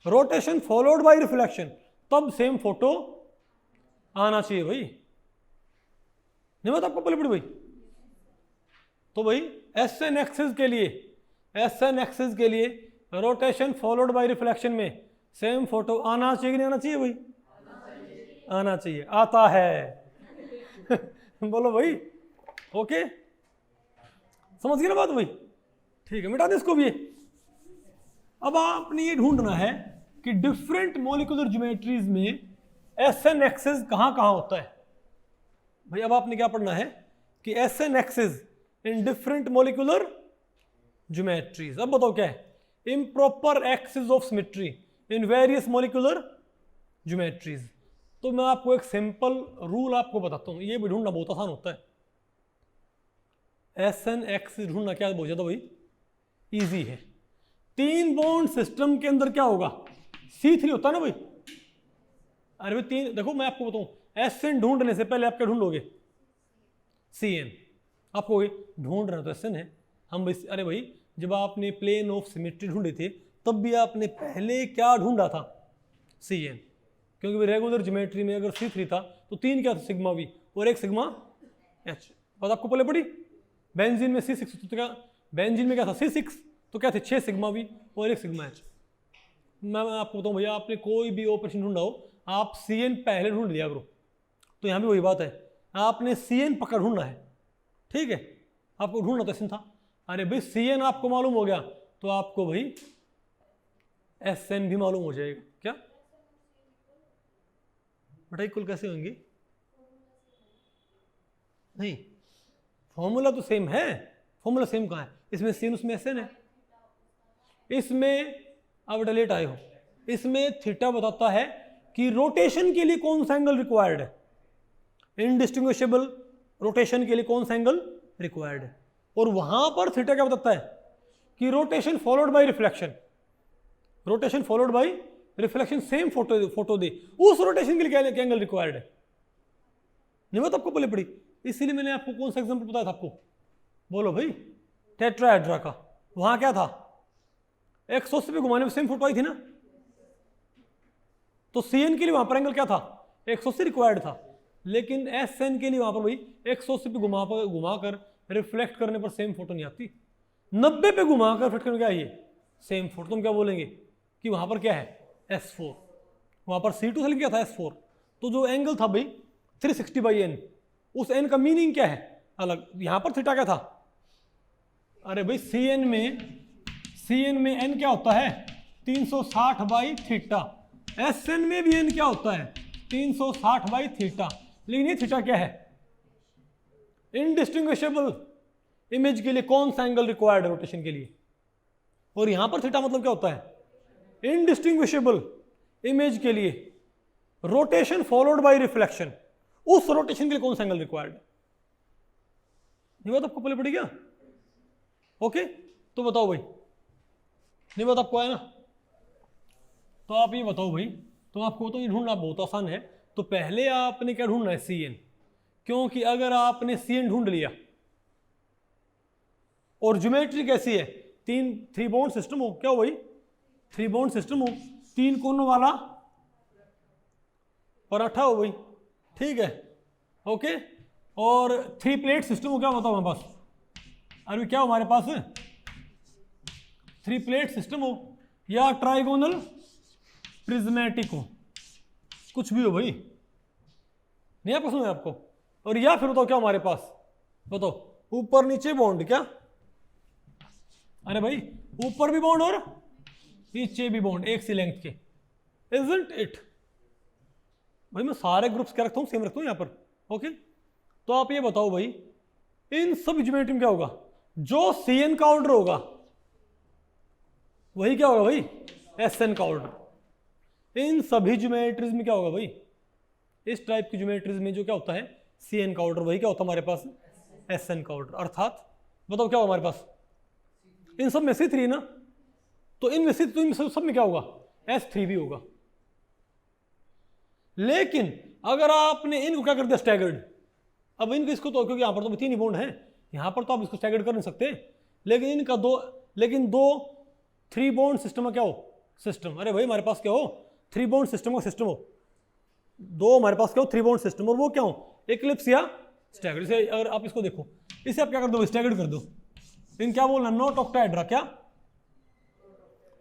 रोटेशन फॉलोड बाय रिफ्लेक्शन, तब सेम फोटो आना चाहिए भाई। नहीं बात आपको पहले पड़ी भाई? तो भाई SN एक्सिस के लिए रोटेशन फॉलोड बाय रिफ्लेक्शन में सेम फोटो आना चाहिए कि नहीं आना चाहिए भाई? आना चाहिए। आता है बोलो भाई, ओके, समझ गए ना बात भाई? ठीक है, मिटा दे इसको भी। अब आपने ये ढूंढना है कि डिफरेंट मॉलिक्यूलर ज्योमेट्रीज में SN एक्सिस कहां कहां होता है भाई। अब आपने क्या पढ़ना है कि SN axis in different molecular geometries. अब बताओ क्या है? Improper axis of symmetry in various molecular geometries. तो मैं आपको एक सिंपल रूल आपको बताता हूं, ये भी ढूंढना बहुत आसान होता है। SN एक्सिस ढूंढना क्या बहुत ज्यादा भाई इजी है। 3 बॉन्ड सिस्टम के अंदर क्या होगा? C3 होता है ना भाई। अरे भाई 3, देखो मैं आपको बताऊं, SN ढूंढने से पहले आप क्या ढूंढोगे? CN। आपको ढूंढ रहे तो SN है हम। अरे भाई जब आपने प्लेन ऑफ सिमेट्री ढूंढे थे तब भी आपने पहले क्या ढूंढा था? CN। क्योंकि रेगुलर ज्योमेट्री में अगर C3 था तो 3 क्या था? सिग्मा V और 1 सिग्मा H। बात आपको पहले पड़ी? बेंजीन में C6 तो क्या, बेंजीन में क्या था? C6 तो क्या थे? 6 सिग्मा V और 1 सिग्मा H। मैं आपको बताऊं भैया, आपने कोई भी ऑपरेशन ढूंढा हो, आप CN पहले ढूंढ लिया करो। तो यहाँ भी वही बात है, आपने CN पकड़ ढूंढना है, ठीक है? आपको ढूंढना तो SN था। अरे भाई CN आपको मालूम हो गया तो आपको भाई SN भी मालूम हो जाएगा। क्या बेटा इक्वल कैसे होंगी? नहीं, फॉर्मूला तो सेम है, फॉर्मूला सेम कहाँ है, इसमें sin उसमें SN है, इसमें अब लेट आए हो, इसमें थीटा बताता है कि रोटेशन के लिए कौन सा एंगल रिक्वायर्ड है, इनडिस्टिंग्विशेबल रोटेशन के लिए कौन सा एंगल रिक्वायर्ड है, और वहां पर थीटा क्या बताता है कि rotation followed by reflection, rotation followed by reflection same photo दे, उस रोटेशन के लिए क्या एंगल रिक्वायर्ड है। नहीं बात आपको पहले पड़ी, इसीलिए मैंने आपको कौन सा एग्जांपल बताया था आपको, बोलो भाई, टेट्राहेड्रा का, वहां क्या था 180 पे घुमाने में सेम फोटो आई थी ना, तो CN के लिए वहां पर एंगल क्या था 180 रिक्वायर्ड था, लेकिन SN के लिए वहां पर भाई 180 पे घुमाकर रिफ्लेक्ट करने पर सेम फोटो नहीं आती, 90 पे घुमाकर रिफ्लेक्ट करने क्या है सेम फोटो। तुम क्या बोलेंगे कि वहां पर क्या है S4, वहां पर C2 से क्या था S4, तो जो एंगल था भाई 360/n, उस n का मीनिंग क्या है अलग, यहां पर थीटा क्या था, अरे भाई CN में n क्या होता है 360/θ, SN में भी n क्या होता है 360/θ, लेकिन ये थीटा क्या है इनडिस्टिंग्विशेबल इमेज के लिए कौन सा एंगल रिक्वायर्ड है रोटेशन के लिए, और यहां पर थीटा मतलब क्या होता है इनडिस्टिंग्विशेबल इमेज के लिए रोटेशन फॉलोड बाय रिफ्लेक्शन, उस रोटेशन के लिए कौन सा एंगल रिक्वायर्ड है। ये बात आपको पहले पड़ी क्या, ओके तो बताओ भाई, नहीं बात आपको है ना, तो आप ये बताओ भाई, तो आपको तो ये ढूंढना बहुत आसान है, तो पहले आपने क्या ढूंढना है CN, क्योंकि अगर आपने CN ढूंढ लिया और ज्योमेट्री कैसी है, 3 बॉन्ड सिस्टम हो, क्या हो भाई 3 बॉन्ड सिस्टम हो, 3 कोनों वाला पराठा हो भाई, ठीक है ओके, और 3 प्लेट सिस्टम हो, क्या बताओ हमारे पास, अरे क्या हो हमारे पास 3 प्लेट सिस्टम हो, या ट्राइगोनल प्रिज्मेटिक हो, कुछ भी हो भाई, नहीं आपको समझ आपको, और या फिर बताओ क्या हमारे पास, बताओ ऊपर नीचे बॉन्ड, क्या अरे भाई ऊपर भी बॉन्ड और नीचे भी बॉन्ड एक सी लेंथ के, इजंट इट भाई, मैं सारे ग्रुप्स क्या रखता हूँ सेम रखता हूँ यहाँ पर, ओके तो आप ये बताओ भाई इन सब ज्योमेट्री में क्या होगा, जो CN का ऑर्डर होगा वही क्या होगा भाई SN का ऑर्डर, इन सभी ज्योमेट्रीज में क्या होगा भाई, इस टाइप की ज्योमेट्रीज में जो क्या होता है CN का ऑर्डर वही क्या होता है हमारे पास SN का ऑर्डर, अर्थात बताओ क्या होगा हमारे पास, इन सब में से 3 ना, तो इन में से तो इन सब में क्या होगा S3 भी होगा, लेकिन अगर आपने इनको क्या कर दिया स्टैगर्ड, अब इनको इसको तो क्योंकि यहां पर तो 3 ही बॉन्ड है, यहां पर तो आप इसको स्टैगर्ड कर नहीं सकते, लेकिन इनका दो 3 बॉन्ड सिस्टम का क्या हो सिस्टम, अरे भाई हमारे पास क्या हो 3 बॉन्ड सिस्टम का सिस्टम हो, 2 हमारे पास क्या हो 3 बॉन्ड सिस्टम, और वो क्या हो एक्लिप्स या स्टैगर्ड। इसे अगर आप इसको देखो, इसे आप क्या कर दो स्टैगर्ड कर दो, इन क्या बोलना नॉट ऑक्टाहेड्रा, क्या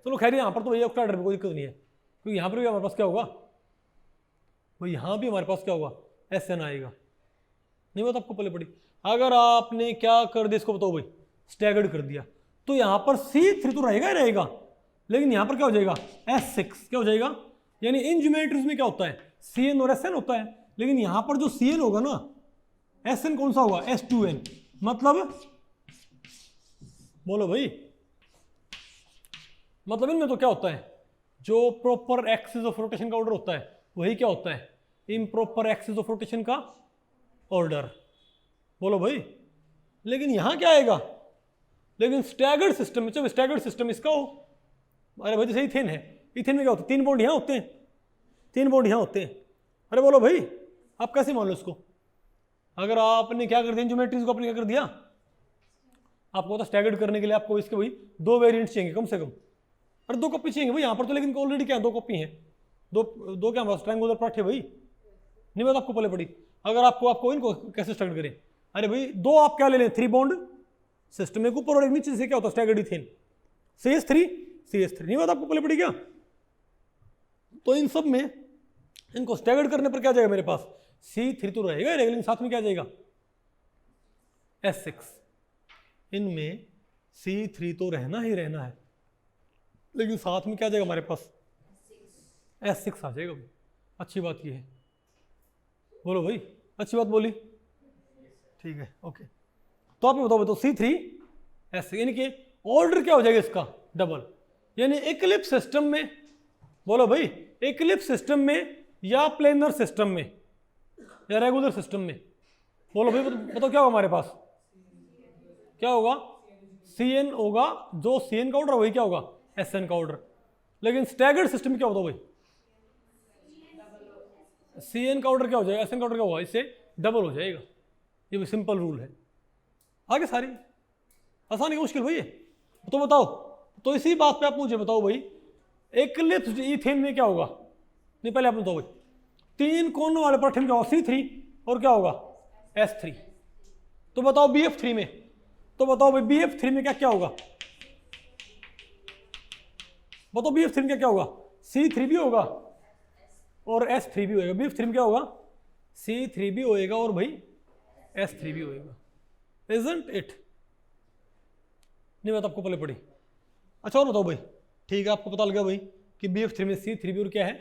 चलो खैर यहां पर तो भैया ऑक्टाहेड्रा में कोई दिक्कत नहीं है, क्योंकि यहां पर भी हमारे पास क्या होगा भाई, यहां भी हमारे पास क्या होगा SN आएगा, नहीं बात आपको पहले पड़ी, अगर आपने क्या कर दिया इसको बताओ भाई स्टैगर्ड कर दिया, तो यहां पर C3 तो रहेगा ही रहेगा, लेकिन यहां पर क्या हो जाएगा S6, क्या हो जाएगा, यानी इन ज्योमेट्रीज में क्या होता है CN और SN होता है, लेकिन यहां पर जो CN होगा ना SN कौन सा होगा S2N, मतलब बोलो भाई, मतलब इनमें तो क्या होता है जो प्रॉपर एक्सिस ऑफ रोटेशन का ऑर्डर होता है वही क्या होता है इम्प्रॉपर एक्सिस ऑफ रोटेशन का ऑर्डर, बोलो भाई, लेकिन यहां क्या आएगा, लेकिन स्टैगर्ड सिस्टम में, जब स्टैगर्ड सिस्टम इसका हो, अरे भाई जैसे इथेन है, इथेन में क्या होता है 3 बॉन्ड यहां होते हैं, 3 बॉन्ड यहां होते हैं, अरे बोलो भाई आप कैसे मान लो इसको, अगर आपने क्या कर दिया ज्योमेट्रीज को आपने क्या कर दिया, आपको तो स्टैगर्ड करने के लिए आपको इसके भाई 2 वेरिएंट्स चाहिए कम से कम, अरे 2 कॉपी चाहिए भाई यहाँ पर तो, लेकिन ऑलरेडी क्या 2 कॉपी हैं, दो क्या बस ट्रायंगुलर पार्ट है भाई, नहीं बात आपको पहले पड़ी, अगर आपको इनको कैसे स्टैगर्ड करें, अरे भाई 2 आप क्या ले लें 3 बॉन्ड सिस्टम, एक ऊपर और एक नीचे से क्या होता है स्टैगर्ड इथेन CH3 नहीं बात आपको पहले पड़ी क्या, तो इन सब में इनको स्टैगर्ड करने पर क्या जाएगा मेरे पास C3 तो रहेगा, लेकिन साथ में क्या जाएगा S6, इनमें C3 तो रहना ही रहना है, लेकिन साथ में क्या जाएगा हमारे पास S6 आ जाएगा। अच्छी बात ये है, बोलो भाई अच्छी बात बोली, ठीक है ओके। तो आप बताओ C3S, यानी कि ऑर्डर क्या हो जाएगा इसका, डबल। यानी इक्लिप्स सिस्टम में, बोलो भाई, इक्लिप्स सिस्टम में या प्लेनर सिस्टम में या रेगुलर सिस्टम में, बोलो भाई, बताओ क्या होगा हमारे पास, क्या होगा, Cn होगा, जो Cn का ऑर्डर वही क्या होगा, Sn का ऑर्डर। लेकिन स्टैगर्ड सिस्टम में क्या होता है भाई, Cn का ऑर्डर क्या हो जाएगा, Sn का ऑर्डर क्या होगा, इससे डबल हो जाएगा। ये भी सिंपल रूल है। आगे सारी आसान है, मुश्किल भाई है। तो बताओ, तो इसी बात पे आप मुझे बताओ भाई, इक्लिप्स ईथेन में क्या होगा, नहीं पहले आप बताओ भाई, 3 कोनों वाले पराठे में क्या होगा, C3 और क्या होगा, S3। तो बताओ BF3 में, तो बताओ भाई BF3 में क्या क्या होगा, बताओ BF3 में क्या क्या होगा, C3 भी होगा और S3 भी होएगा। BF3 में क्या होगा, C3 भी होएगा और भाई S3 भी होएगा। Isn't it? नहीं बात आपको पहले पड़ी। अच्छा और बताओ भाई, ठीक है, आपको पता लगा भाई कि BF3 में C3 भी और क्या है,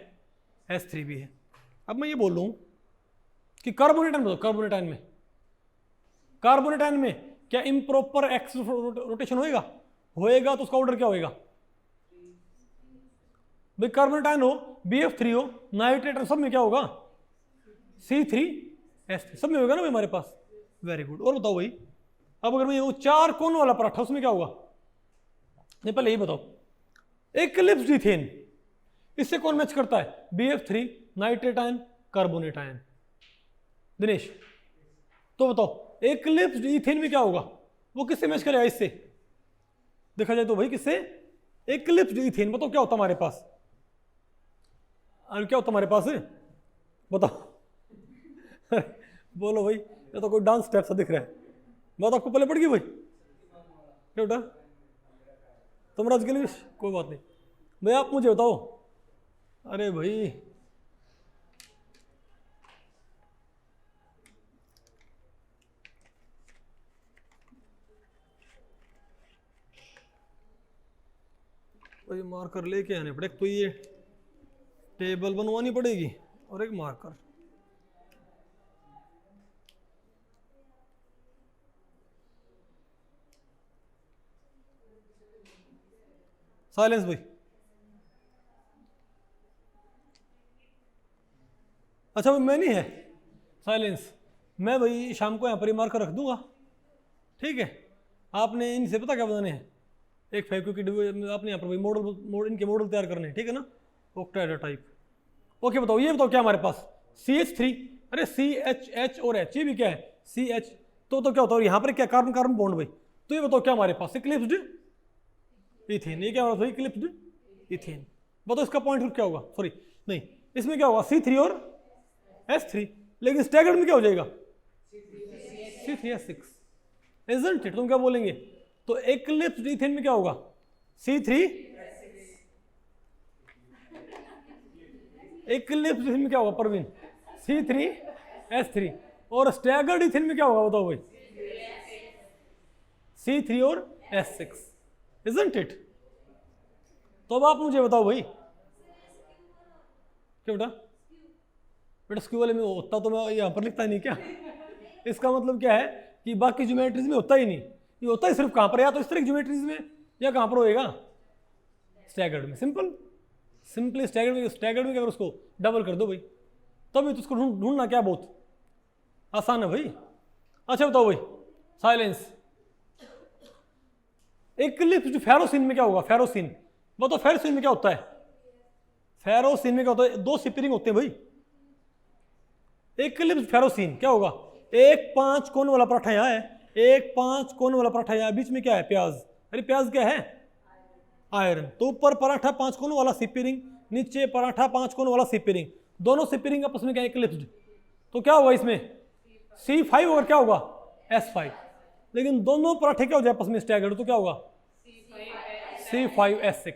S3 भी है। अब मैं ये बोल रहा हूं कि कार्बोनेटाइन बताओ, कार्बोनेटाइन में क्या इम्प्रॉपर एक्स रोटेशन होएगा, होएगा तो उसका ऑर्डर क्या होएगा भाई, कार्बोनेटाइन हो, BF3 हो, नाइट्रेट, सब में क्या होगा, C3S3, सब में होगा ना भाई हमारे पास। Very good. और बताओ भाई, अब अगर मैं ये 4 कोन वाला पराठा, उसमें क्या होगा, नहीं पहले यही बताओ, इक्लिप्स ईथेन, इससे कौन मैच करता है, BF3, nitrate ion, carbonate ion. Dinesh तो बताओ, इक्लिप्स ईथेन में क्या होगा, वो किससे मैच करेगा, इससे देखा जाए तो भाई किससे, इक्लिप्स ईथेन। बताओ क्या होता हमारे पास, और क्या होता हमारे पास है, बताओ बोलो भाई, ये तो कोई डांस स्टेप सा दिख रहा है, बात आपको पहले पड़ गई भाई, क्या बेटा तुम राज के लिए, कोई बात नहीं भाई, आप मुझे बताओ। अरे भाई भाई मार्कर लेके आने पड़े, तो ये टेबल बनवानी पड़ेगी और एक मार्कर। साइलेंस भाई। अच्छा भाई मैं नहीं है, साइलेंस। मैं भाई शाम को यहाँ पर ही मार्कर रख दूंगा, ठीक है। आपने इनसे पता क्या बनाने हैं, एक फेविक्विक की आपने यहाँ पर भाई मॉडल इनके मॉडल तैयार करने हैं, ठीक है ना, ऑक्टाहेड्रा टाइप। ओके बताओ, ये बताओ क्या हमारे पास, CH3, अरे CH और H, ये भी क्या है CH, तो क्या होता है यहाँ पर क्या, कार्बन कार्बन बॉन्ड भाई। तो ये बताओ क्या हमारे पास, इक्लिप्स्ड इथेन, ये क्या होगा, इक्लिप्स्ड इथेन। बताओ इसका पॉइंट ग्रुप क्या होगा, सॉरी नहीं, इसमें क्या होगा, C3 और S3, लेकिन स्टैगर्ड में क्या हो जाएगा, C3S6। Isn't it? तुम क्या बोलेंगे, तो इक्लिप्स्ड इथेन में क्या होगा, C3, इक्लिप्स्ड इथेन में क्या होगा परवीन, C3S3, और स्टैगर्ड इथेन में क्या होगा बताओ भाई, C3 और S6। Isn't it? तो अब आप मुझे बताओ भाई, क्या बेटा, बेटा स्क्यू वाले में होता तो मैं यहाँ पर लिखता नहीं क्या, इसका मतलब क्या है कि बाकी ज्योमेट्रीज में होता ही नहीं, ये होता ही सिर्फ कहाँ पर, या तो इस तरह की ज्योमेट्रीज में या कहाँ पर होएगा, स्टैगर्ड में। सिंपली स्टैगर्ड में अगर उसको डबल कर दो भाई, तभी तो उसको ढूंढना क्या बहुत आसान है भाई। अच्छा बताओ भाई, साइलेंस, इक्लिप्स्ड फेरोसिन में क्या होगा, फेरोसिन बताओ, फेरोसिन में क्या होता है, फेरोसिन में क्या होता है, 2 सिपरिंग होते हैं भाई। इक्लिप्स्ड फेरोसिन क्या होगा, एक 5 कोन वाला पराठा यहाँ है, एक 5 कोन वाला पराठा यहाँ, बीच में क्या है, प्याज। अरे प्याज क्या है, आयरन। तो ऊपर पराठा 5 कोन वाला सिपरिंग, नीचे पराठा 5 कोन वाला सिपरिंग, दोनों सिपरिंग आपस में क्या इक्लिप्स्ड, तो क्या होगा इसमें C5 और क्या होगा S5, लेकिन दोनों पराठे क्या हो जाए आपस में स्टैगर्ड, तो क्या होगा C5S6,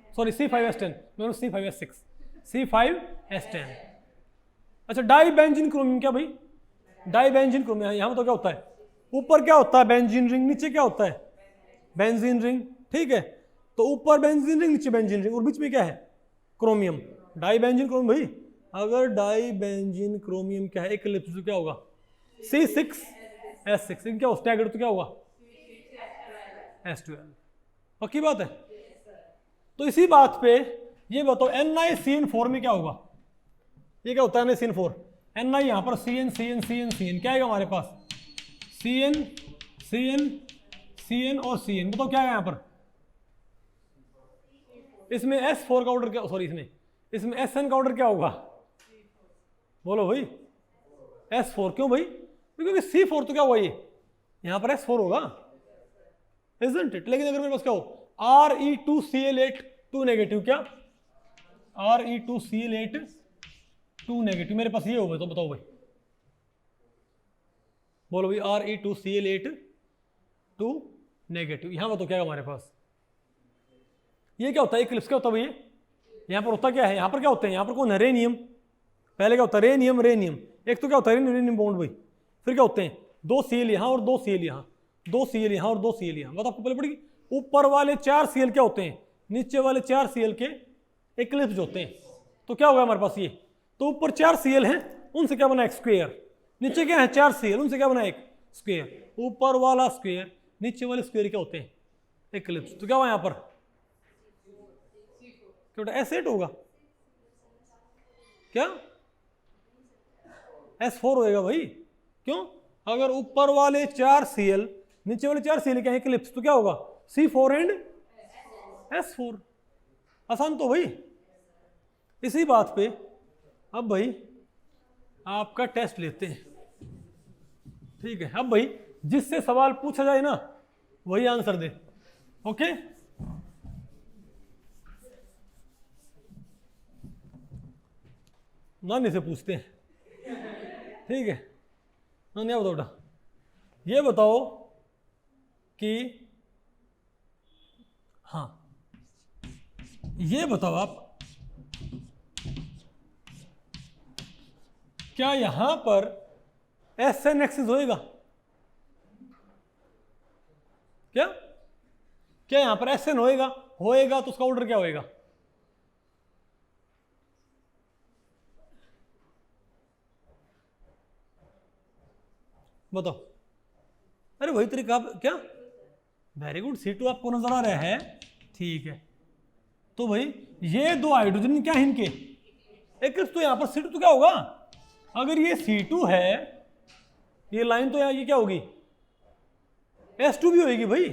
sorry C5S10, C5S6, C5S10। अच्छा डाई बेंजीन क्रोमियम, क्या भाई डाई बेंजीन क्रोमियम, यहाँ तो क्या होता है, ऊपर क्या होता है बेंजीन रिंग, नीचे क्या होता है बेंजीन रिंग, ठीक है। तो ऊपर बेंजीन रिंग, नीचे बेंजीन रिंग, और बीच में क्या है क्रोमियम, डाई बेंजीन क्रोमियम भाई। अगर डाई बेंजीन क्रोमियम क्या है इक्लिप्स, क्या होगा C6 S6, क्या हो स्टैगर्ड तो क्या होगा S12। पक्की बात है। तो इसी बात पे ये बताओ NiCN4 में क्या होगा, ये क्या होता है NiCN4, Ni यहां पर CN CN CN CN क्या आएगा हमारे पास CN CN CN और CN, बताओ क्या है यहां पर, इसमें S4 का ऑर्डर क्या, सॉरी इसमें SN का ऑर्डर क्या होगा, बोलो भाई S4, क्यों भाई, क्योंकि C4 तो क्या हुआ, ये यहां पर S4 होगा, isn't it? लेकिन अगर मेरे पास क्या हो Re2Cl8 2 नेगेटिव, क्या Re2Cl8 2 नेगेटिव, मेरे पास ये होगा तो बताओ भाई, बोलो भाई Re2Cl8 2 नेगेटिव, यहां पर तो क्या है हमारे पास, ये क्या होता है इक्लिप्स, क्या होता है भैया, यहां पर होता क्या है, यहां पर क्या होता है, यहां पर कौन है रेनियम, पहले क्या होता है रेनियम रेनियम, एक तो क्या होता है रेनियम बॉन्ड भाई, फिर क्या होते हैं 2 Cl यहां और 2 Cl यहां, 2 Cl यहां और 2 Cl यहां, बात आपको पहले पड़ेगी, ऊपर वाले 4 Cl क्या होते हैं, नीचे वाले 4 Cl के इक्लिप्स होते हैं, तो क्या होगा हमारे पास ये, तो ऊपर 4 Cl हैं उनसे क्या बना एक स्क्वायर, नीचे क्या है 4 Cl उनसे क्या बना एक स्क्वायर, ऊपर वाला स्क्वायर नीचे वाले स्क्वायर क्या होते हैं इक्लिप्स, तो क्या हुआ यहां पर क्या S8 होगा, क्या S4 होएगा भाई, क्यों, अगर ऊपर वाले 4 Cl नीचे वाले 4 Cl क्या है इक्लिप्स, तो क्या होगा C4 एंड S4, आसान तो भाई। इसी बात पे अब भाई आपका टेस्ट लेते हैं, ठीक है, अब भाई जिससे सवाल पूछा जाए ना वही आंसर दे, ओके, नानी से पूछते हैं, ठीक है, नानी बताओ बेटा, ये बताओ कि हाँ ये बताओ आप, क्या यहां पर SN एक्सिस होएगा, क्या क्या यहां पर SN होएगा, होएगा तो उसका ऑर्डर क्या होएगा, बताओ, अरे वही तरीका, क्या वेरी गुड, C2 आपको नजर आ रहा है, ठीक है, तो भाई ये 2 हाइड्रोजन क्या है इनके एक, तो यहां पर C2 तो क्या होगा, अगर ये C2 है ये लाइन, तो यहां ये क्या होगी S2 भी होगी भाई,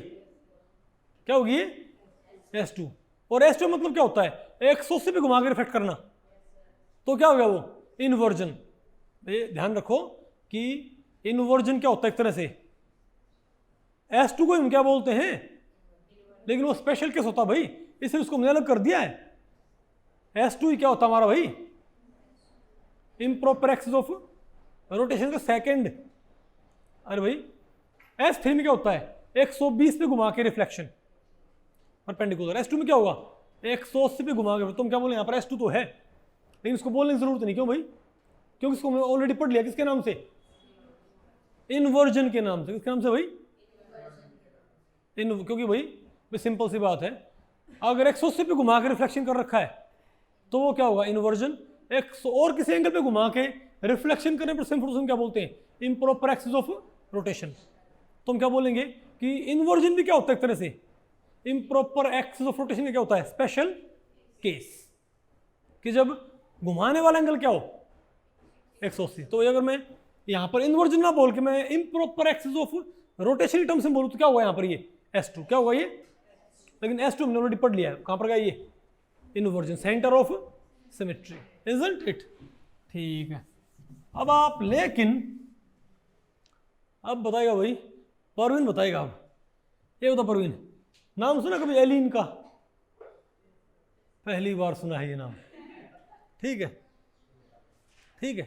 क्या होगी ये S2, और S2 मतलब क्या होता है 180 पे घुमा के रिफ्लेक्ट करना, तो क्या हो गया वो इन्वर्जन, ध्यान रखो कि इन्वर्जन क्या होता है एक तरह से, S2 को हम क्या बोलते हैं, लेकिन वो स्पेशल केस होता भाई, इसलिए उसको मैंने अलग कर दिया है, S2 ही क्या होता हमारा भाई इम्प्रॉपर एक्सिस ऑफ रोटेशन का सेकंड, अरे भाई S3 में क्या होता है 120 पे घुमा के रिफ्लेक्शन परपेंडिकुलर, S2 में क्या होगा 180 पे घुमा के, तुम क्या बोले यहाँ पर S2 तो है लेकिन इसको बोलने की जरूरत नहीं, क्यों भाई, क्योंकि इसको मैं ऑलरेडी पढ़ लिया, किसके नाम से इन्वर्जन के नाम से, किसके नाम से भाई क्योंकि भाई सिंपल सी बात है, अगर 180 पे घुमा के रिफ्लेक्शन कर रखा है तो वो क्या होगा इन्वर्जन, और किसी एंगल पे घुमा के रिफ्लेक्शन करने पर सेम फोटोन क्या बोलते हैं इम्प्रॉपर एक्सिस ऑफ रोटेशन, तो हम क्या बोलेंगे कि इन्वर्जन भी क्या होता है एक तरह से इम्प्रॉपर एक्सिस ऑफ रोटेशन का क्या होता है स्पेशल केस, कि जब घुमाने वाला एंगल क्या हो 180, तो अगर मैं यहां पर इन्वर्जन ना बोल के मैं improper axis of rotation term से बोलूं तो क्या होगा यहां पर ये S2 क्या होगा ये, लेकिन S2 हमने ऑलरेडी पढ़ लिया है, कहां पर गया ये inversion centre of symmetry, isn't it, ठीक है, अब आप लेकिन अब बताएगा भाई परवीन बताएगा, अब ये बता परवीन नाम सुना कभी एलिन का, पहली बार सुना है ये नाम, ठीक है, ठीक है,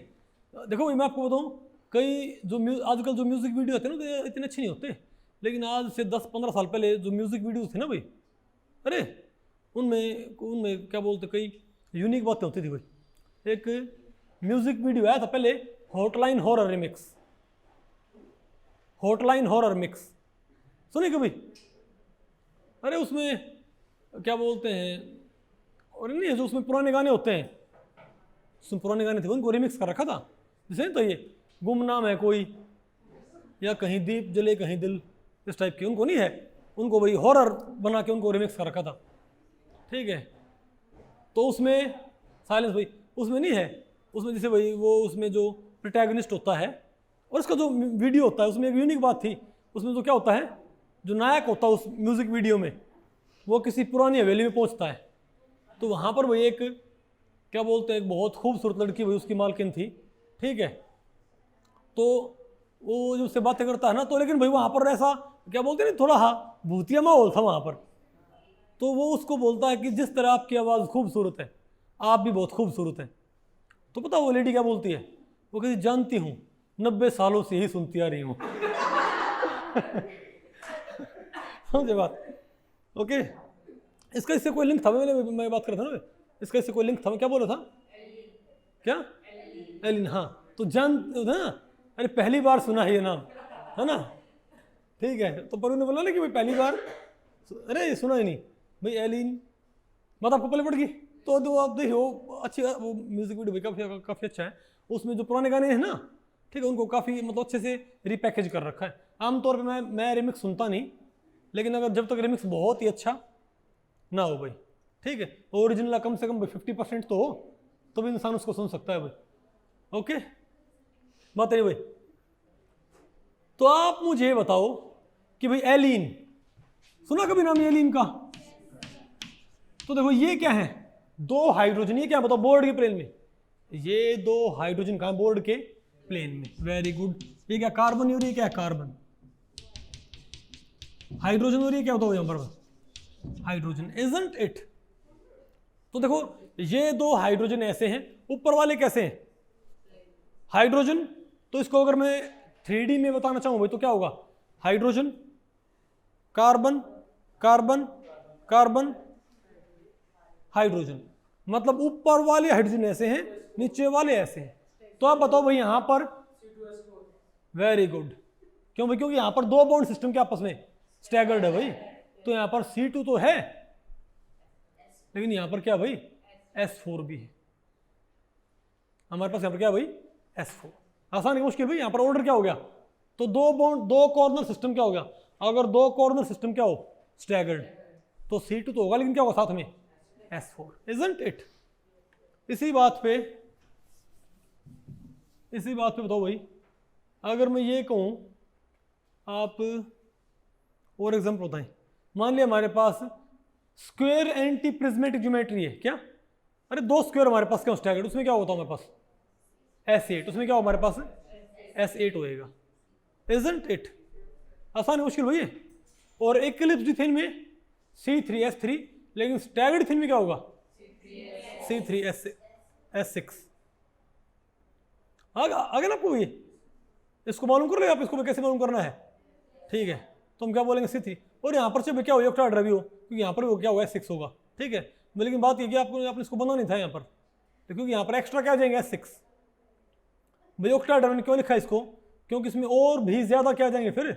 देखो मैं आपको बताऊं कई जो आजकल जो म्यूजिक वीडियो होते हैं ना तो इतने अच्छे नहीं होते, लेकिन आज से 10-15 साल पहले जो म्यूजिक वीडियोस थे ना भाई, अरे उनमें उनमें क्या बोलते कई यूनिक बातें होती थी भाई, एक म्यूजिक वीडियो आया था पहले hotline horror remix, hotline horror mix सुने कभी, अरे उसमें क्या बोलते हैं, और नहीं जो उसमें पुराने गाने होते हैं, उसमें पुराने गाने थे उनको रिमिक्स कर रखा था, जैसे तो ये गुमनाम है कोई, या कहीं दीप जले कहीं दिल, इस टाइप की उनको नहीं है, उनको भाई हॉरर बना के उनको रिमिक्स कर रखा था, ठीक है। तो उसमें साइलेंस भाई उसमें नहीं है, उसमें जैसे भाई वो उसमें जो प्रोटैगनिस्ट होता है और उसका जो वीडियो होता है उसमें एक यूनिक बात थी, उसमें तो क्या होता है, जो नायक होता है उस म्यूज़िक वीडियो में वो किसी पुरानी हवेली में पहुंचता है, तो वहाँ पर भाई एक क्या बोलते हैं, एक बहुत खूबसूरत लड़की भाई उसकी मालकिन थी, ठीक है। तो वो जो उससे बातें करता है ना, तो लेकिन भाई वहाँ पर ऐसा क्या बोलते हैं ना, थोड़ा हाँ भूतिया माहौल था वहाँ पर। तो वो उसको बोलता है कि जिस तरह आपकी आवाज़ खूबसूरत है आप भी बहुत खूबसूरत हैं। तो पता वो लेडी क्या बोलती है, वो कहती जानती हूँ 90 सालों से ही सुनती आ रही हूँ। समझे बात, ओके। इसका इससे कोई लिंक था, मैं बात कर रहा था ना, इसका इससे कोई लिंक था, मैं क्या बोला था, क्या एलिन, हाँ। तो जान ना, अरे पहली बार सुना है ये नाम, है ना, ठीक है। तो पर उन्होंने बोला ना कि भाई पहली बार, अरे सुना ही नहीं भाई एलिन, बात आपको पहले पड़ गई। तो आप देखिए वो अच्छी, वो म्यूजिक वीडियो काफ़ी अच्छा है, उसमें जो पुराने गाने हैं ना, ठीक है, उनको काफ़ी मतलब अच्छे से रिपैकेज कर रखा है। आमतौर पे मैं रिमिक्स सुनता नहीं, लेकिन अगर जब तक रिमिक्स बहुत ही अच्छा ना हो भाई, ठीक है, ओरिजिनल कम से कम 50% तो हो, तो भी इंसान उसको सुन सकता है भाई, ओके। बात नहीं भाई, तो आप मुझे बताओ कि भाई एलिन, सुना कभी नाम एलिन का? तो देखो ये क्या है, दो हाइड्रोजन, ये क्या बताओ बोर्ड के प्लेन में, ये दो हाइड्रोजन कहाँ बोर्ड के प्लेन में, वेरी गुड। ये क्या कार्बन और ये क्या है कार्बन, हाइड्रोजन और ये क्या बताओ यहां पर हाइड्रोजन, इजंट इट। तो देखो ये दो हाइड्रोजन ऐसे हैं, ऊपर वाले कैसे हैं हाइड्रोजन, तो इसको अगर मैं 3D में बताना चाहूं भाई तो क्या होगा, hydrogen carbon carbon carbon hydrogen, मतलब ऊपर वाले हाइड्रोजन ऐसे हैं नीचे वाले ऐसे हैं। तो आप बताओ भाई यहां पर, वेरी गुड, क्यों भाई, क्योंकि यहां पर दो बॉन्ड सिस्टम के आपस में स्टैगर्ड है भाई, तो यहां पर C2 तो है, लेकिन यहां पर क्या भाई S4 भी है, हमारे पास यहां पर क्या भाई S4। आसान है मुश्किल भाई, यहां पर ऑर्डर क्या हो गया, तो दो बॉन्ड दो कॉर्नर सिस्टम क्या हो गया, अगर दो कॉर्नर सिस्टम क्या हो स्टैगर्ड, तो C2 तो होगा, लेकिन क्या होगा साथ में S4, इजंट इट। इसी बात पे बताओ भाई, अगर मैं ये कहूं, आप और एग्जांपल बताएं, मान लिया हमारे पास स्क्वायर एंटी प्रिज्मेटिक ज्योमेट्री है, क्या, अरे दो स्क्वायर हमारे पास क्या स्टैगर्ड, उसमें क्या होता है हमारे पास S8, उसमें क्या हो हमारे पास S8 होएगा, इजंट इट। आसान है मुश्किल भैया। और इक्लिप्स थीन में C3S3, लेकिन स्टैगर्ड थीन में क्या होगा C3S6। आगे ना आपको ये इसको मालूम कर लो, आप इसको कैसे मालूम करना है, ठीक है। तो हम क्या बोलेंगे C3, और यहाँ पर से क्या हो ऑक्टाहेड्रा भी हो, क्योंकि यहाँ पर भी क्या होगा S6 होगा, ठीक है। लेकिन बात ये कि आपने इसको बनाना नहीं था यहाँ पर, तो क्योंकि यहाँ पर एक्स्ट्रा क्या आ जाएंगे S6 भाई, ऑक्टाहेड्रा ने क्यों लिखा इसको, क्योंकि इसमें और भी ज्यादा क्या आ जाएंगे फिर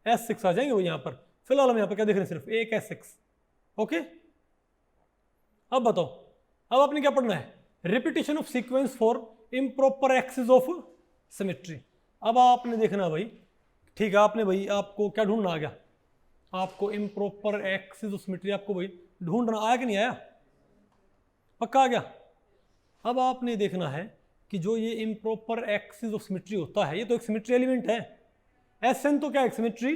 S6 आ जाएंगे वो यहाँ पर। फिलहाल हम यहाँ पर क्या देख रहे हैं, सिर्फ एक S6, ओके। अब बताओ, अब आपने क्या पढ़ना है, repetition of sequence for improper axis of symmetry. अब आपने देखना भाई, ठीक है, आपने भाई आपको क्या ढूंढना आ गया, आपको इम्प्रॉपर एक्सिस ऑफ सिमेट्री आपको भाई ढूंढना आया कि नहीं आया, पक्का आ गया। अब आपने देखना है कि जो ये इम्प्रॉपर एक्सिस ऑफ सिमेट्री होता है, ये तो एक सिमेट्री एलिमेंट है, Sn तो क्या है, सिमेट्री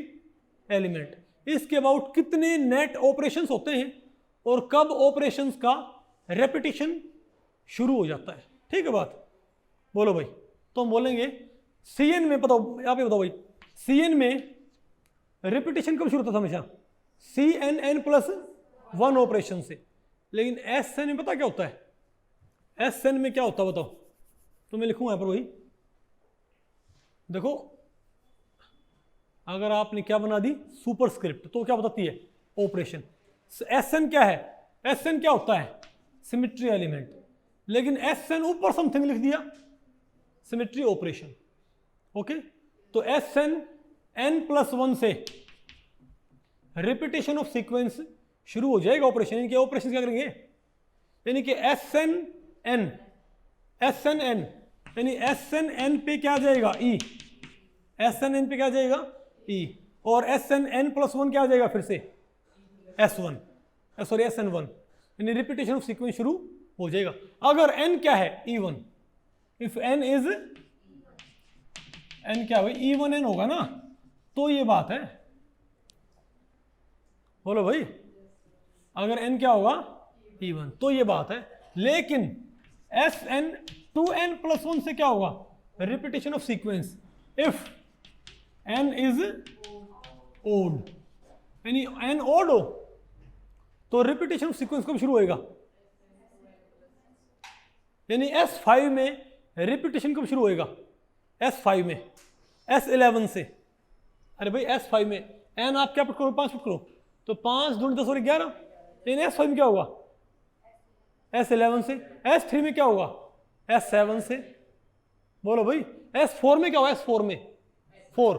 एलिमेंट, इसके अबाउट कितने नेट ऑपरेशंस होते हैं और कब ऑपरेशंस का रेपिटेशन शुरू हो जाता है, ठीक है बात, बोलो भाई। तो हम बोलेंगे Cn में, बताओ आप ही बताओ भाई, Cn में रिपीटेशन कब शुरू होता था, हमेशा CNN+1 ऑपरेशन से, लेकिन Sn में पता क्या होता है, Sn में क्या होता है बताओ, तो मैं लिखूंगा यहाँ पर वही, देखो अगर आपने क्या बना दी सुपरस्क्रिप्ट, तो क्या बताती है ऑपरेशन। Sn क्या है, Sn क्या होता है सिमेट्री एलिमेंट, लेकिन Sn ऊपर समथिंग लिख दिया सिमेट्री ऑपरेशन, ओके। तो Sn n+1 से रिपीटेशन ऑफ सीक्वेंस शुरू हो जाएगा ऑपरेशन, इनके ऑपरेशन क्या करेंगे, यानी कि Sn n यानी Sn n पे क्या आ जाएगा E, एस एन एन पे क्या आ जाएगा ई, और s n n plus one क्या आ जाएगा फिर से s one, sorry s n one, यानी रिपीटेशन ऑफ सीक्वेंस शुरू हो जाएगा। अगर एन क्या है e one, if n is n क्या भाई ई वन एन होगा ना, तो ये बात है, बोलो भाई, अगर एन क्या होगा ई वन तो ये बात है। लेकिन s n two n plus one से क्या होगा repetition of sequence, if n is odd, यानी एन ओड हो तो रिपीटेशन ऑफ सीक्वेंस कब शुरू होएगा, यानी S5 में रिपीटेशन कब शुरू होएगा, S5 में S11 से। अरे भाई S5 में एन आप क्या पुट करो 5 पुट करो, तो 5 दूनी 10 और 11, यानी S5 में क्या होगा S11 से। S3 में क्या होगा S7 से, बोलो भाई। S4 में क्या होगा, S4 में 4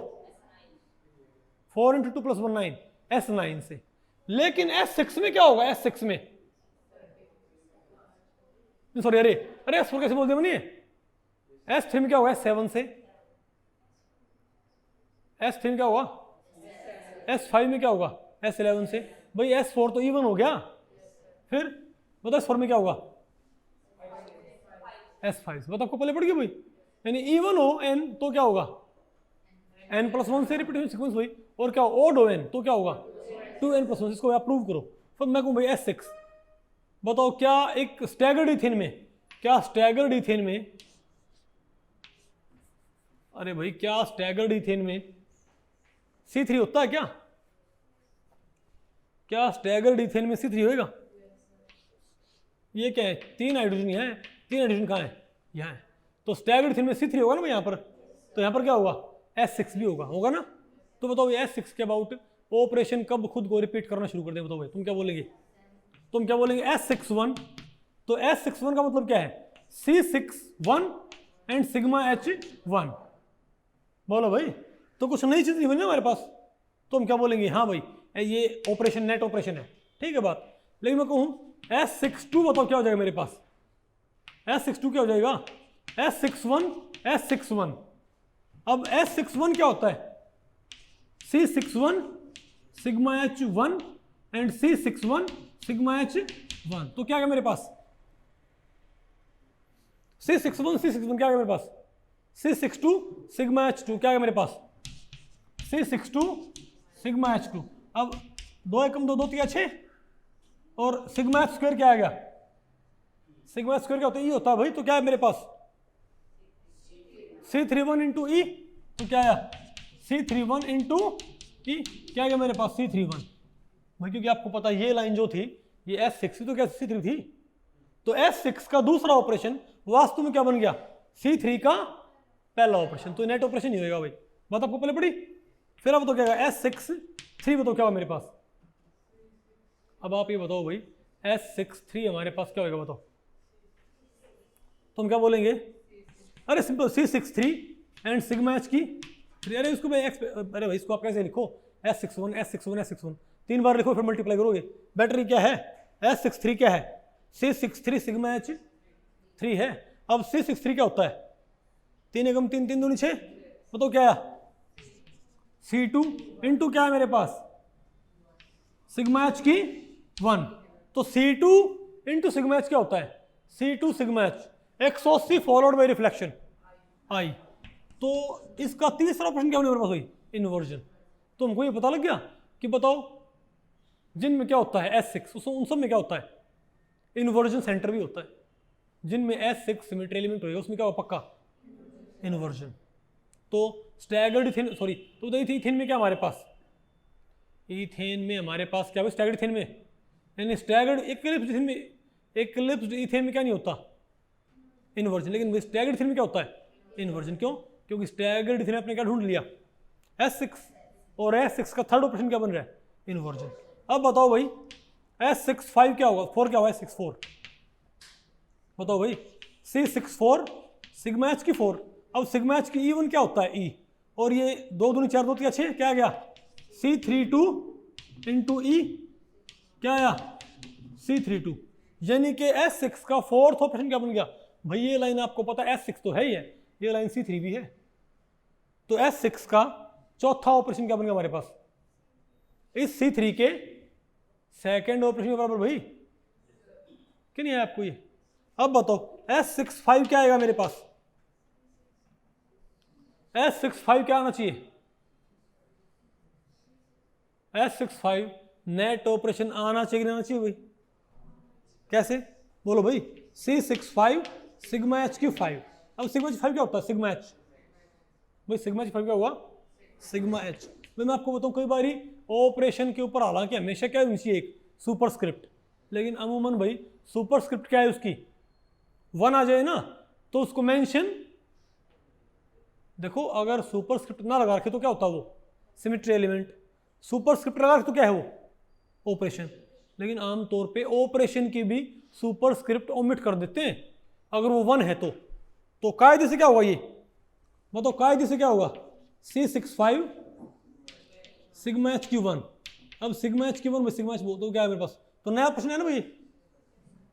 इंटू 2 प्लस 1 9, S9 से। लेकिन S6 में क्या होगा, S6 में सॉरी अरे S4 कैसे बोल दिया मैंने, S3 में क्या होगा S7 से, S3 में क्या होगा S5 में क्या होगा S11 से। भाई S4 तो इवन हो गया, फिर बताओ S4 में क्या होगा S5 से। बताओ आपको पहले पड़ गया भाई, यानी इवन हो n तो क्या होगा n प्लस वन से रिपीटेशन सीक्वेंस हुई, और क्या ओड हो n तो क्या होगा 2n प्लस वन। इसको आप प्रूव करो। फिर मैं कहूँ भाई S6, बताओ क्या एक स्टैगर्ड इथेन में, क्या स्टैगर्ड इथेन में, अरे भाई क्या स्टैगर्ड इथेन में C3 होता है क्या, क्या स्टैगर्ड इथेन में C3 होएगा। ये क्या है, 3 हाइड्रोजन है, 3 हाइड्रोजन कहाँ है यहाँ है, तो स्टैगर्ड इथेन में C3 होगा ना भाई यहाँ पर, तो यहाँ पर क्या होगा S6 भी होगा ना। तो बताओ S6 के अबाउट ऑपरेशन कब खुद को रिपीट करना शुरू कर दे, बताओ भाई तुम क्या बोलेंगे, तुम क्या बोलेंगे S61। तो S61 का मतलब क्या है C61 एंड सिग्मा H1, बोलो भाई। तो कुछ नई चीज नहीं बनी हमारे पास, तो हम क्या बोलेंगे, हाँ भाई ये ऑपरेशन नेट ऑपरेशन है, ठीक है बात। लेकिन मैं कहूँ S62, बताओ क्या हो जाएगा मेरे पास, S62 क्या हो जाएगा S61। अब S61 क्या होता है C61 sigma H1 and C61 sigma H1, तो क्या है मेरे पास C61 क्या है मेरे पास C62 सिग्मा H2, क्या है मेरे पास C62 सिग्मा H2। अब 2 एकम 2 2 3 6, और सिग्मा H स्क्वायर क्या आएगा, सिग्मा स्क्वायर क्या होता है, ई होता है भाई। तो क्या है मेरे पास C31 इंटू ई, तो क्या आया C31 इंटू ई, क्या गया मेरे पास C31 भाई। क्योंकि आपको पता ये लाइन जो थी ये S6 तो क्या C3 थी, तो S6 का दूसरा ऑपरेशन वास्तव में क्या बन गया C3 का पहला ऑपरेशन, तो नेट ऑपरेशन ही होगा भाई। बात आपको पहले पड़ी। फिर अब तो क्या S63, बताओ क्या होगा मेरे पास। अब आप ये बताओ भाई S63 हमारे पास क्या होगा बताओ, तो हम क्या बोलेंगे, अरे simple C63 and sigma H की, अरे इसको भाई अरे भाई इसको आप कैसे लिखो S61 3 बार लिखो, फिर मल्टीप्लाई करोगे। बैटरी क्या है S63 क्या है C63 सिग्मा H3 है। अब C63 क्या होता है 3 एकम 3 3 दूनी 6, बताओ क्या है C2 इंटू क्या है मेरे पास सिग्मा H की 1, तो C2 इंटू सिग्मा H क्या होता है C2 sigma H 180 followed by reflection आई। तो इसका तीसरा ऑप्शन क्या होने मेरे पास हुई इन्वर्जन। तो हमको ये पता लग गया कि बताओ जिनमें क्या होता है S6 उन सब में क्या होता है इन्वर्जन सेंटर भी होता है। जिनमें S6 सिमेट्री एलिमेंट होगा उसमें क्या होगा पक्का इन्वर्जन। तो स्टैगर्ड इथेन सॉरी, तो इथेन में क्या हमारे पास, इथेन में हमारे पास क्या है स्टैगर्ड इथेन में, यानी स्टैगर्ड एक्लिप्स्ड इथेन में क्या नहीं होता इन्वर्जन, लेकिन स्टैगर्ड इथेन में क्या होता है इन्वर्जन। क्यों, क्योंकि स्टैगर्ड इथेन आपने क्या ढूंढ लिया S6, और S6 का थर्ड ऑप्शन क्या बन रहा है इन्वर्जन। अब बताओ भाई S65 क्या होगा, 4 क्या होगा S64, बताओ भाई C64 सिग्मा H की 4। अब सिग्मा H की E1 क्या होता है E, और ये 2 दूनी 4 2 3 6 क्या आ गया C32 इंटू E, क्या आया C32, यानी कि S6 का फोर्थ ऑप्शन क्या बन गया भाई। ये लाइन आपको पता है S6 तो है ही है, ये लाइन C3 भी है। तो S6 का चौथा ऑपरेशन क्या बन गया हमारे पास, इस C3 के सेकेंड ऑपरेशन के बराबर भाई, कि नहीं है आपको ये? अब बताओ S65 क्या आएगा मेरे पास, S65 क्या आना चाहिए, S65 नेट ऑपरेशन आना चाहिए कि नहीं आना चाहिए भाई? कैसे बोलो भाई? C65 sigma H Q 5। अब सिग्मा एच 5 क्या होता है? सिग्मा एच भाई, सिग्मा एच 5 क्या हुआ? Sigma H. मैं आपको बताऊं कई बार ऑपरेशन के ऊपर हालांकि हमेशा क्या होनी चाहिए, एक सुपरस्क्रिप्ट, लेकिन अमूमन भाई सुपरस्क्रिप्ट क्या है उसकी, 1 आ जाए ना तो उसको मेंशन, देखो अगर सुपरस्क्रिप्ट ना लगा रखे तो क्या होता है वो सिमेट्री एलिमेंट, सुपरस्क्रिप्ट लगा रखे तो क्या है वो ऑपरेशन। लेकिन आमतौर पे ऑपरेशन की भी सुपरस्क्रिप्ट ओमिट कर देते हैं अगर वो 1 है तो कायदे से क्या होगा ये बताओ, कायदे से क्या होगा? C65 sigma H Q 1। अब sigma H Q 1 sigma H तो क्या है मेरे पास, तो नया प्रश्न है ना भाई।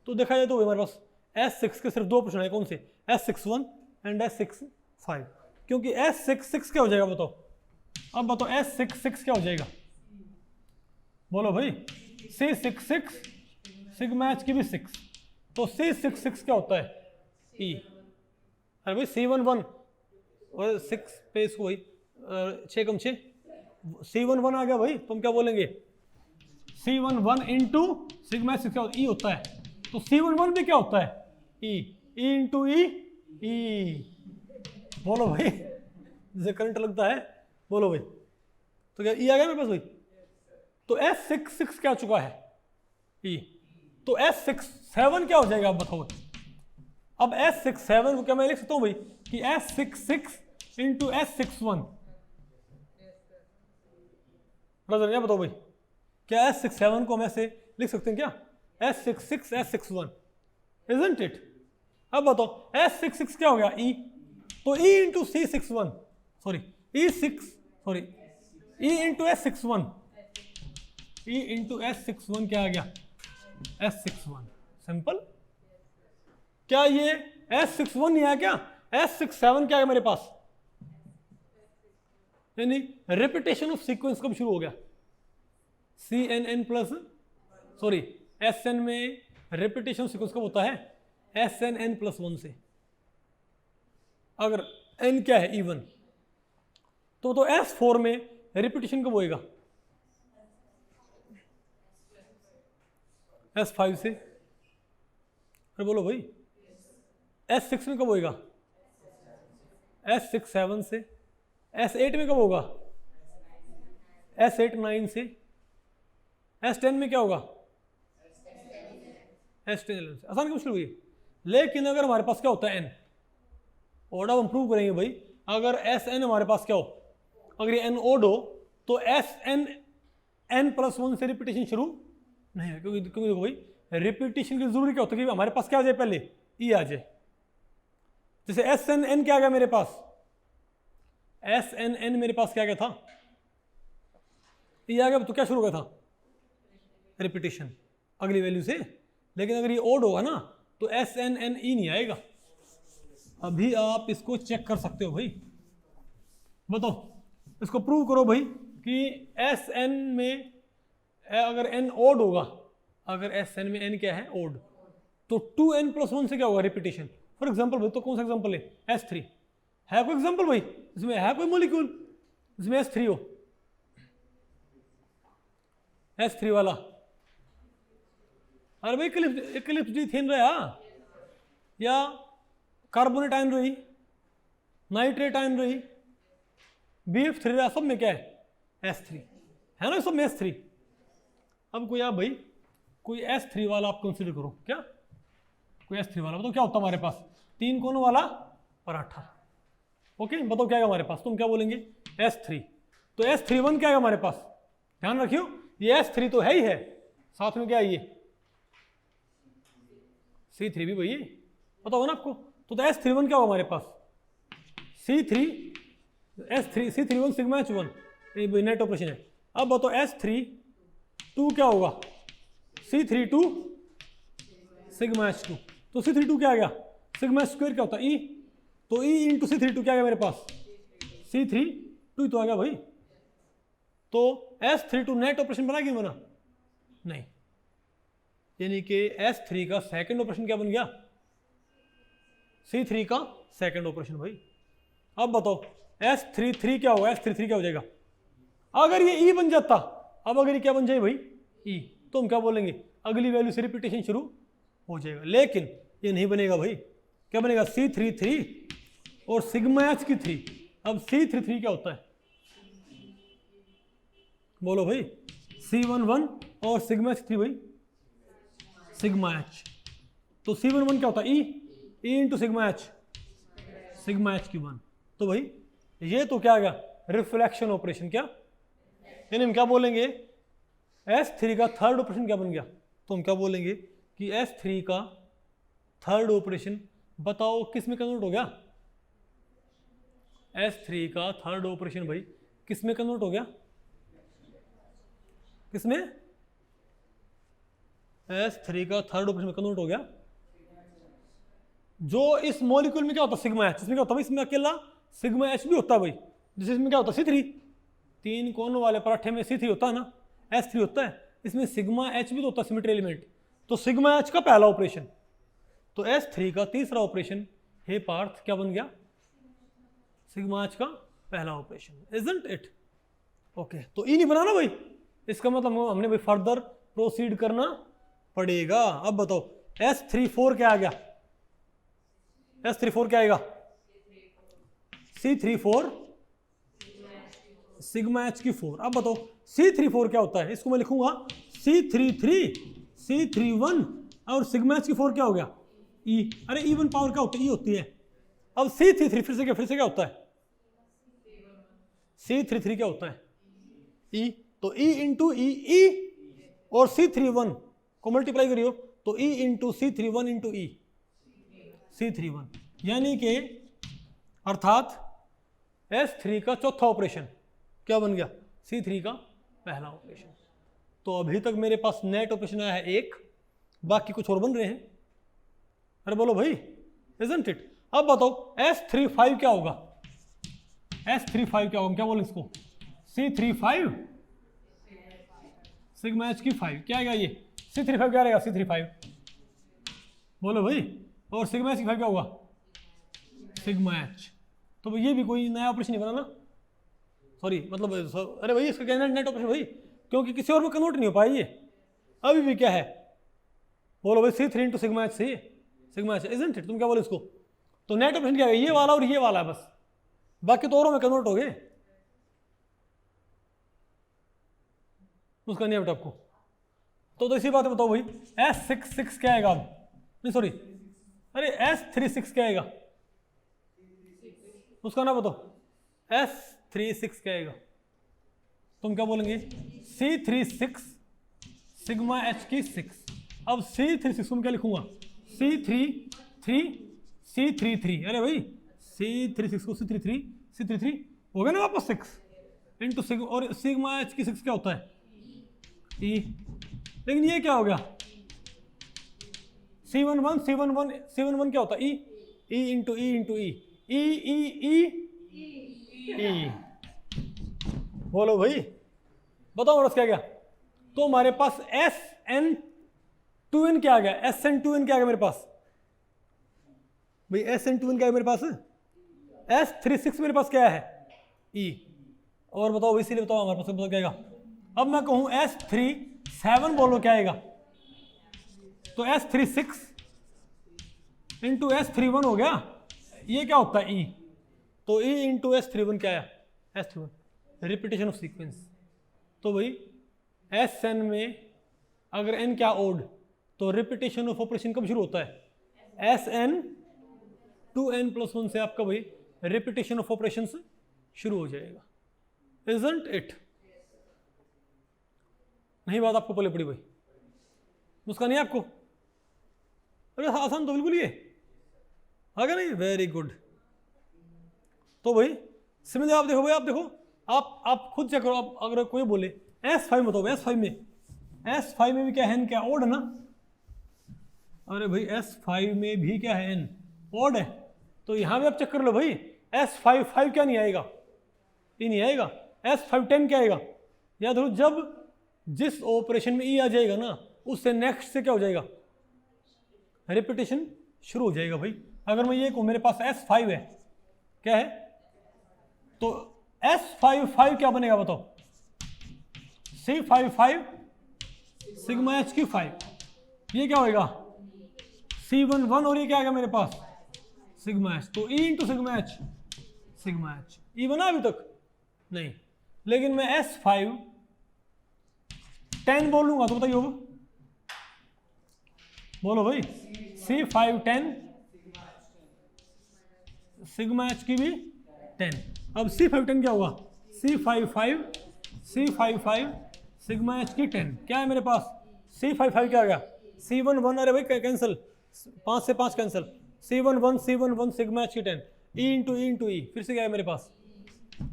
तो देखा जाए तो हमारे पास S6 के सिर्फ 2 प्रश्न है, कौन से? S61 and S65। क्योंकि S66 क्या हो जाएगा बताओ, अब बताओ S66 क्या हो जाएगा, बोलो भाई? C66 सिग्मा एच की भी 6, तो C66 क्या होता है? E। अरे भाई C11 और 6 पे इसको भाई 6 कम 6 C11 आ गया भाई, तुम क्या बोलेंगे? C11 इंटू सिग्मा एच क्या E होता है, तो C11 भी क्या होता है? E into E। बोलो भाई, जैसे करंट लगता है, बोलो भाई। तो क्या E आ गया मेरे पास भाई? तो S66 क्या चुका है? E। तो S67 क्या हो जाएगा आप बताओ? अब S67 को क्या मैं लिख सकता हूं भाई कि S66 इंटू S61, क्या बताओ भाई? क्या S67 को हम ऐसे लिख सकते हैं क्या? S66 S61, isn't it? अब बताओ S66 क्या हो गया? E। तो E into C61 sorry E into S61, E into S61 क्या आ गया? S61 simple. क्या ये S61 नहीं आया क्या? S67 क्या है मेरे पास? यानी रिपीटेशन ऑफ सीक्वेंस कब शुरू हो गया? CNN प्लस सॉरी SN में रिपीटेशन सीक्वेंस कब होता है? SNN प्लस 1 से। अगर N क्या है? इवन, तो S4 में रिपीटेशन कब होएगा? S5 से। अरे बोलो भाई, S6 में कब होएगा? S6 7 से। S8 में कब होगा? S8 9 से। S10 में क्या होगा? S10 11 से। आसान की मुश्किल हुई। लेकिन अगर हमारे पास क्या होता है N, और अब हम प्रूव करेंगे भाई, अगर Sn हमारे पास क्या हो, अगर ये N ओड हो तो Sn n प्लस 1 से रिपीटेशन शुरू नहीं है, क्योंकि देखो भाई रिपीटेशन की जरूरी क्या होता है कि हमारे पास क्या आ जाए, पहले E आ जाए। जैसे SNN क्या आ गया मेरे पास? SNN मेरे पास क्या गया था? E आ गया, तो क्या शुरू हो गया था? रिपीटेशन अगली वैल्यू से। लेकिन अगर ये ओड होगा ना तो SNNE नहीं आएगा। अभी आप इसको चेक कर सकते हो भाई, बताओ इसको प्रूव करो भाई कि Sn में अगर N ओड होगा, अगर Sn में N क्या है? ओड, तो 2n प्लस 1 से क्या होगा? रिपीटेशन। फॉर एग्जाम्पल भाई, तो कौन सा एग्जाम्पल है? S3 है कोई एग्जाम्पल भाई इसमें? है कोई मॉलिक्यूल इसमें S3 हो? S3 वाला? अरे भाई इक्लिप्स डी रहा, या कार्बोनेट आयन रही, नाइट्रेट आयन रही, BF3 रहा, सब में क्या है? S3 है ना, सब में S3। अब कोई आप भाई कोई S3 वाला आप कंसीडर करो, क्या कोई S3 वाला बताओ क्या होता है हमारे पास? 3 कोनों वाला पराठा। ओके, बताओ क्या है हमारे पास? तुम क्या बोलेंगे? S3। तो S31 क्या है हमारे पास? ध्यान रखियो, ये S3 तो है ही है, साथ में क्या है ये C3 भी भाई, बताओ ना आपको। तो S31 क्या होगा हमारे पास? C31 सिग्मा H1, ये नेट ऑपरेशन है। अब बताओ S32 क्या होगा? C32 सिग्मा H2, तो C32 क्या आ गया? सिग्मा स्क्वायर क्या होता है? E। तो E इंटू C32 क्या आ गया मेरे पास? C3 2 तो आ गया भाई। तो S3 टू नेट ऑपरेशन बना कि बना? नहीं, यानी कि S3 का सेकंड ऑपरेशन क्या बन गया? C3 का सेकंड ऑपरेशन भाई। अब बताओ S33 क्या होगा? S33 क्या हो जाएगा अगर ये E बन जाता? अब अगर ये क्या बन जाए भाई? E, तो हम क्या बोलेंगे? अगली वैल्यू से रिपीटेशन शुरू हो जाएगा। लेकिन ये नहीं बनेगा भाई। क्या बनेगा? C33 और सिग्मा एच की 3। अब C33 क्या होता है? बोलो भाई। C11 और सिग्मा एच 3 भाई, सिग्मा एच। तो C11 क्या होता है? E into sigma H, sigma H की 1। तो भाई ये तो क्या आ गया? Reflection operation. क्या यानी हम क्या बोलेंगे? S3 का थर्ड ऑपरेशन क्या बन गया? तो हम क्या बोलेंगे कि S3 का थर्ड ऑपरेशन बताओ किस में कन्वर्ट हो गया? S3 का थर्ड ऑपरेशन भाई किस में कन्वर्ट हो गया? किसमें? S3 का थर्ड ऑपरेशन में कन्वर्ट हो गया। जो इस मॉलिक्यूल में क्या होता है? Sigma H. इसमें क्या होता है? इसमें अकेला सिग्मा एच भी होता है भाई। जैसे इसमें क्या होता है? C3, 3 कोनों वाले पराठे में C3 होता है ना, S3 होता है। इसमें सिग्मा एच भी तो होता है, सिमेट्री एलिमेंट। तो सिग्मा एच का पहला ऑपरेशन, तो S3 का तीसरा ऑपरेशन हे पार्थ क्या बन गया? सिग्मा एच का पहला ऑपरेशन। Isn't it? ओके, तो ई नहीं बना ना भाई। इसका मतलब हमने भाई फर्दर प्रोसीड करना पड़ेगा। अब बताओ S34 क्या आ गया? S34 क्या आएगा? C34 सिग्मा एच की 4। अब बताओ C34 क्या होता है? इसको मैं लिखूंगा C33 C31 और सिग्मा एच की 4 क्या हो गया? E। अरे E1 पावर क्या होती है? E होती है। अब C33 फिर से क्या होता है? C33 क्या होता है? E। तो E इंटू E और C31 को मल्टीप्लाई करियो तो E into C31 into E, C31। यानी कि अर्थात S3 का चौथा ऑपरेशन क्या बन गया? C3 का पहला ऑपरेशन। तो अभी तक मेरे पास नेट ऑपरेशन आया है 1, बाकी कुछ और बन रहे हैं। अरे बोलो भाई, इजंट इट? अब बताओ S35 क्या होगा? S35 क्या होगा? क्या बोलें इसको? C35 सिग्मा एच की 5 क्या आएगा? ये C35 क्या रहेगा? C35 बोलो भाई। और सिग्मा एच की 5 क्या होगा? Sigma H. तो ये भी कोई नया ऑपरेशन नहीं बना ना? सॉरी मतलब अरे भाई इसका क्या नेट ऑपरेशन भाई, क्योंकि किसी और में कन्वर्ट नहीं हो पाई ये। अभी भी क्या है? बोलो भाई C3 into sigma h, c sigma h, isn't it? तुम क्या बोलो इसको? तो नेट ऑपरेशन क्या है? ये वाला और ये वाला है बस, बाकी तो औरों में कन्वर्ट हो गए। उसका नहीं है बेटा आपको। तो इसी बात बताओ भाई S66 क्या आएगा? नहीं सॉरी, अरे S36 क्या आएगा? उसका ना बताओ। S36 क्या आएगा? तुम क्या बोलेंगे? C36 सिग्मा एच की 6। अब C36 को मैं क्या लिखूंगा? C33 अरे भाई C36 को C33 हो गया ना वापस 6 इंटू सिग्मा, और सिग्मा एच की 6 क्या होता है? E। लेकिन ये क्या हो गया? C11 क्या होता है? E into E। बोलो भाई, बताओ और क्या गया? तो हमारे पास SN2N क्या आ गया? SN2N क्या आ गया मेरे पास भाई? SN2N क्या है मेरे पास? S36 मेरे पास क्या है? E। और बताओ इसीलिए बताओ हमारे पास क्या आएगा? अब मैं कहूं S37 बोलो क्या आएगा? तो S36 इंटू S31 हो गया। ये क्या होता है? E। तो E इंटू S31 क्या है? S31 repetition of sequence. तो भाई SN में अगर N क्या ओड, तो रिपीटेशन ऑफ ऑपरेशन कब शुरू होता है? SN टू N+1 से आपका भाई रिपीटेशन ऑफ ऑपरेशन शुरू हो जाएगा। Isn't it? नहीं बात आपको पहले पड़ी भाई? उसका नहीं आपको? अरे आसान तो बिल्कुल ये आ गया नहीं? Very good. तो भाई सिमिलर आप देखो भाई, आप देखो, आप खुद चेक करो। आप अगर कोई बोले S5 बताओ, S5 में भी क्या है? N क्या ओड है ना? अरे भाई S5 में भी क्या है? N ओड है। तो यहां भी आप चेक कर लो भाई, S5 क्या नहीं आएगा? ई नहीं आएगा। S510 क्या आएगा? याद रखो, जब जिस ऑपरेशन में ई आ जाएगा ना, उससे नेक्स्ट से क्या हो जाएगा? रिपीटेशन शुरू हो जाएगा भाई। अगर मैं ये कहूँ मेरे पास S5 है, क्या है? तो S55 क्या बनेगा बताओ? C55 सिग्मा एच की 5, ये क्या होएगा? C11, और ये क्या आएगा मेरे पास? Sigma H. तो E into sigma H, sigma H. E बना अभी तक? नहीं। लेकिन मैं S510 बोलूंगा तो बताइए होगा? बोलो भाई। C510 सिग्मा एच की भी 10। अब C510 क्या होगा? C55 सिग्मा एच की 10। क्या है मेरे पास? C55 क्या आ गया? C11, अरे भाई कैंसिल, 5 से 5 कैंसिल। C11 सिग्मा एच की 10, E इंटू ई, फिर से क्या है मेरे पास?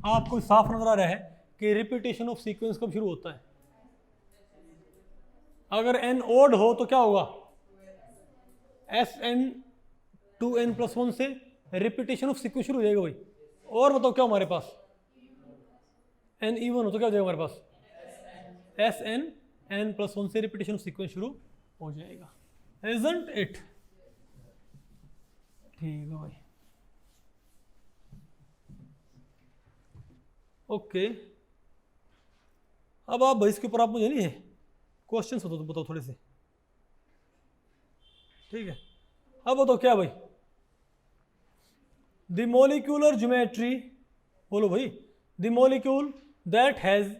आपको साफ नजर आ रहा है कि रिपीटेशन ऑफ सीक्वेंस कब शुरू होता है? अगर n ओड हो तो क्या होगा? Sn 2n+1 से रिपीटेशन ऑफ सीक्वेंस शुरू हो जाएगा भाई। और बताओ क्या हमारे पास? n even हो तो क्या हो जाएगा हमारे पास? Sn n+1 से रिपीटेशन ऑफ सीक्वेंस शुरू हो जाएगा। Isn't it? ठीक है भाई, ओके। अब आप भाई इसके ऊपर आप मुझे नहीं है क्वेश्चन हो तो बताओ थोड़े से, ठीक है? अब बताओ क्या भाई? द मोलिक्यूलर ज्योमेट्री, बोलो भाई। The molecule that has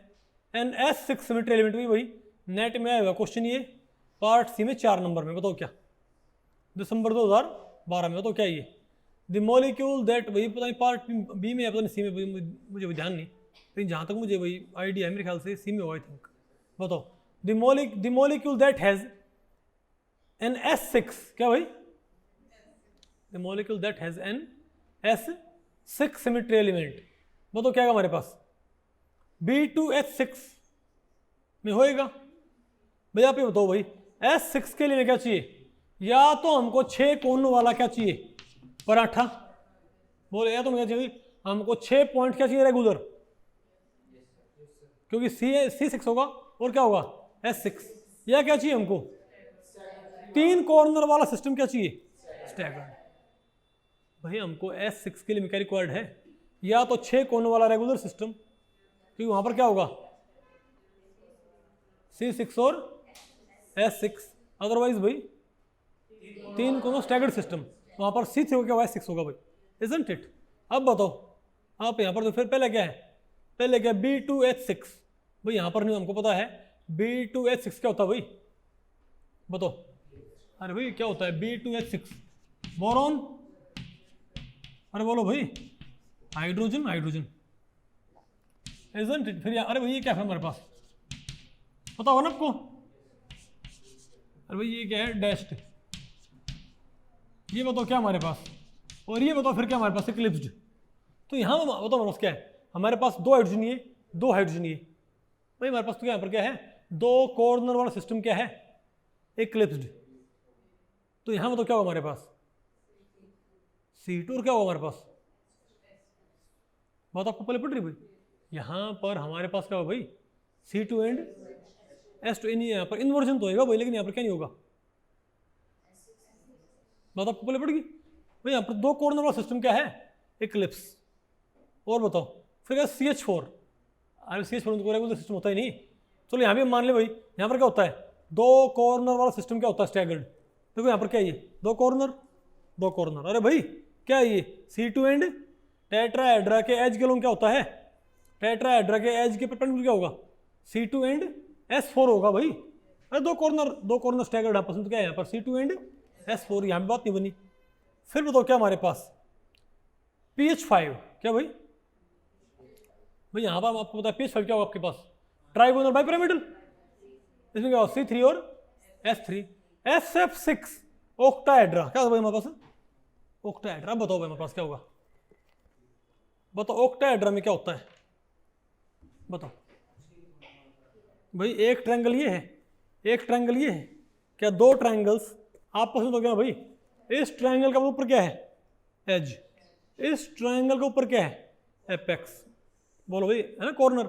an S6 symmetry element, भी भाई नेट में आएगा क्वेश्चन ये, पार्ट सी में 4 नंबर में। बताओ क्या? दिसंबर 2012 में। बताओ क्या ये? द मोलिक्यूल दैट, भाई पता नहीं पार्ट बी में है, पता नहीं सी में, मुझे भी ध्यान नहीं, लेकिन जहाँ तक मुझे भाई आइडिया है मेरे ख्याल से सी में होगा आई थिंक। बताओ। The molecule that has an S6, क्या भाई? The molecule that has an S6 symmetry element. बताओ क्या है हमारे पास? B2H6 में होएगा भाई? आप ये बताओ भाई, S6 के लिए क्या चाहिए? या तो हमको 6 कोनों वाला क्या चाहिए? पराठा। बोले या तो क्या चाहिए? हमको 6 पॉइंट क्या चाहिए? रेगुलर, क्योंकि C6 होगा और क्या होगा? S6। या क्या चाहिए हमको? 3 कॉर्नर वाला सिस्टम क्या चाहिए? स्टैगर्ड। भाई हमको S6 के लिए क्या रिक्वायर्ड है? या तो 6 कोनों वाला रेगुलर सिस्टम, क्योंकि वहां पर क्या होगा? C6 और S6। अदरवाइज भाई 3 कोनों स्टैगर्ड सिस्टम, वहां पर C3 होगा, Y6 होगा भाई। Isn't it? अब बताओ आप यहाँ पर, तो फिर पहले क्या है? पहले क्या? B2H6। भाई यहाँ पर नहीं हमको पता है B2H6 क्या होता है भाई? बताओ। अरे भाई क्या होता है B2H6? बोरॉन। अरे बोलो भाई। हाइड्रोजन। Isn't it? फिर अरे भाई ये क्या है हमारे पास? पता हो ना आपको? अरे भाई ये क्या है? डैश्ड। ये बताओ क्या हमारे पास? और ये बताओ फिर क्या हमारे पास? इक्लिप्स्ड। तो यहाँ बताओ हमारे पास क्या है? हमारे पास 2 हाइड्रोजन ये, 2 हाइड्रोजन ये। भाई हमारे पास तो यहाँ पर क्या है? 2 कॉर्नर वाला सिस्टम क्या है? इक्लिप्स्ड। तो यहाँ बताओ क्या होगा हमारे पास? C2। और क्या होगा हमारे पास? बात आपको पहले पड़ रही भाई? यहाँ पर हमारे पास क्या होगा भाई? C2 and S2। नहीं, यहाँ पर इन्वर्जन तो होगा भाई, लेकिन यहाँ पर क्या नहीं होगा? बात आपको पहले पड़ गई भाई? यहाँ पर 2 कॉर्नर वाला सिस्टम क्या है? इक्लिप्स। और बताओ फिर क्या? CH4। अरे CH4 तो रेगुलर सिस्टम होता ही नहीं। चलो यहाँ भी हम मान ले भाई, यहाँ पर क्या होता है? 2 कॉर्नर वाला सिस्टम क्या होता है? स्टैगर्ड। देखो यहाँ पर क्या है? ये 2 कॉर्नर। अरे भाई क्या है ये? C2 एंड टेट्राहेड्रा के एज के लोग क्या होता है? टेट्राहेड्रा के एज के परपेंडिकुलर क्या होगा? C2 एंड S4 होगा भाई। अरे 2 कॉर्नर स्टैगर्ड आपस में, तो क्या है यहाँ पर? C2 and S4। यहाँ भी बात नहीं बनी। फिर बताओ क्या हमारे पास? PH5। क्या भाई? भाई यहाँ पर आपको पता है PH5 क्या होगा आपके पास? Trigonal bipyramidal. इसमें क्या होगा? C3 और S3। SF6 ऑक्टाहेड्रा। क्या होगा भाई हमारे पास? ऑक्टाहेड्रा। बताओ भाई हमारे पास क्या होगा? बताओ ऑक्टाहेड्रा में क्या होता है? बताओ भाई। एक ट्रायंगल ये है, एक ट्रायंगल ये है। क्या 2 ट्रायंगल्स आपस में तो क्या भाई? इस ट्रायंगल का ऊपर क्या है? एज। इस ट्रायंगल के ऊपर क्या है? एपेक्स। बोलो भाई, है ना कॉर्नर।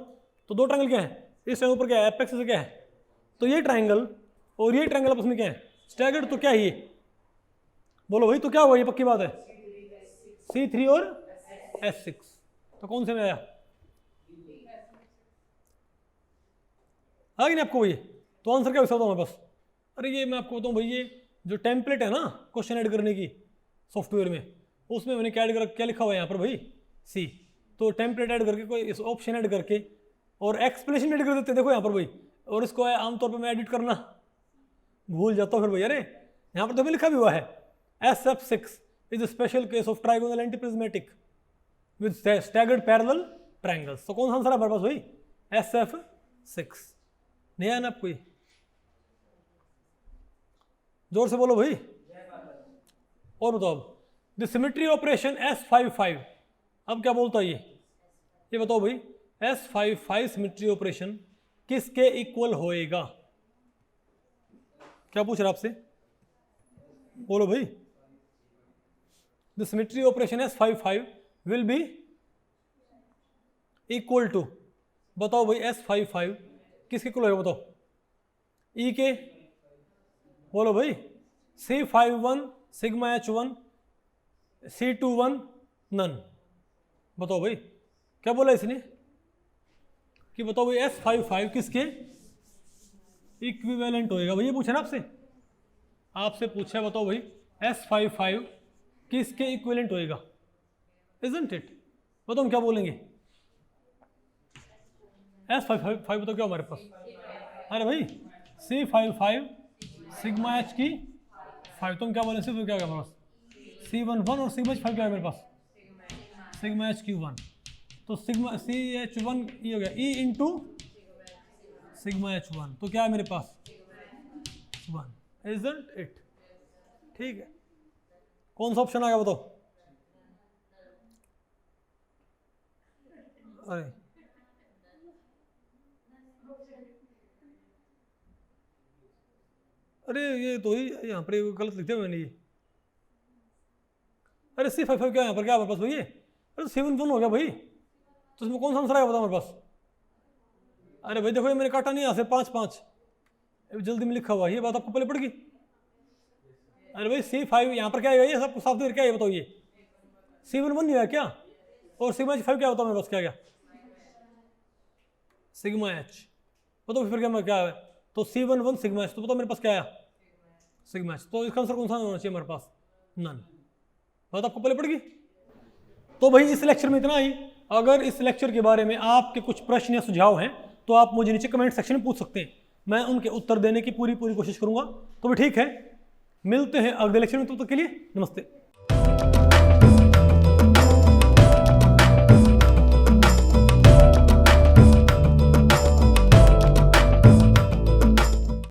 तो दो ट्रायंगल क्या है, इस ट्रायंगल पर क्या है, एपेक्स से क्या है, तो ये ट्रायंगल और ये ट्रायंगल आपस में क्या है, स्टैगर्ड। तो क्या है ये, बोलो भाई, तो क्या हुआ, ये पक्की बात है, C3 और S6। तो कौन से में आया, आ गई ना आपको ये। तो आंसर क्या हो सकता हमारे पास, अरे ये मैं आपको बताऊं भाई, ये जो टेम्पलेट है ना क्वेश्चन ऐड करने की सॉफ्टवेयर में, उसमें मैंने क्या लिखा हुआ है यहाँ पर भाई, C। तो टेम्पलेट ऐड करके, कोई इस ऑप्शन ऐड करके और एक्सप्लेनेशन ऐड कर देते हैं, देखो यहाँ पर भाई। और इसको आमतौर पर मैं एडिट करना भूल जाता हूँ फिर भाई। अरे यहाँ पर तो भी लिखा भी हुआ है, SF6 is special case of trigonal antiprismatic with staggered parallel triangles. तो कौन सा आंसर है हमारे पास भाई, SF6। नहीं आया ना आपको ये, जोर से बोलो भाई। और बताओ अब, द सिमेट्री ऑपरेशन S55, अब क्या बोलता है ये बताओ भाई, S55 सिमेट्री ऑपरेशन किसके इक्वल होएगा, क्या पूछ रहा आपसे, बोलो भाई। The symmetry operation S55 will be equal to, बताओ भाई S55 किसके इक्वल होगा, बताओ, E के, बोलो भाई, C51 sigma H1 C21 none. बताओ भाई, क्या बोला इसने कि बताओ भाई S55 किसके इक्विवेलेंट होएगा, भाई ये पूछा ना आपसे पूछा, बताओ भाई S55 किसके इक्विवेलेंट होएगा, इजंट इट। बताओ हम क्या बोलेंगे, S55 बताओ क्या हमारे पास, अरे भाई C55 सिग्मा H की 5, तुम क्या बोले, सिर्फ क्या होगा हमारे पास, C11 और सिग्मा H5 क्या है मेरे पास, सिग्मा H की 1। तो सिग्मा CH1 ये हो गया E इंटू सिग्मा H1, तो क्या है मेरे पास 1, इजंट इट। ठीक है, कौन सा ऑप्शन आ गया बताओ, अरे ये तो ही यहाँ पर गलत लिखते हुए मैंने ये, अरे C55 क्या यहाँ पर क्या हमारे पास भाई, ये अरे C11 हो गया भाई। तो इसमें कौन सा आंसर आएगा बताओ हमारे पास, अरे भाई देखो ये मैंने काटा नहीं यहाँ से 5 जल्दी में लिखा हुआ, ये बात आपको पहले पड़ गई। अरे भाई C5 यहाँ पर क्या है, ये सब साफ देर क्या है बताओ, ये C11 नहीं है क्या, और सिग्मा H5 क्या बताओ मेरे पास, क्या सिग्मा H, बताओ फिर क्या है, तो C11 सिग्मा H, तो बताओ मेरे पास क्या आया सिग्मा H। तो इसका आंसर कौन सा होना चाहिए हमारे पास, नन। बात आपको पहले पड़ गई। तो भाई इस लेक्चर में इतना ही। अगर इस लेक्चर के बारे में आपके कुछ प्रश्न या सुझाव हैं तो आप मुझे नीचे कमेंट सेक्शन में पूछ सकते हैं, मैं उनके उत्तर देने की पूरी कोशिश करूंगा। तो भी ठीक है, मिलते हैं अगले लेक्चर में, तब तक के लिए नमस्ते।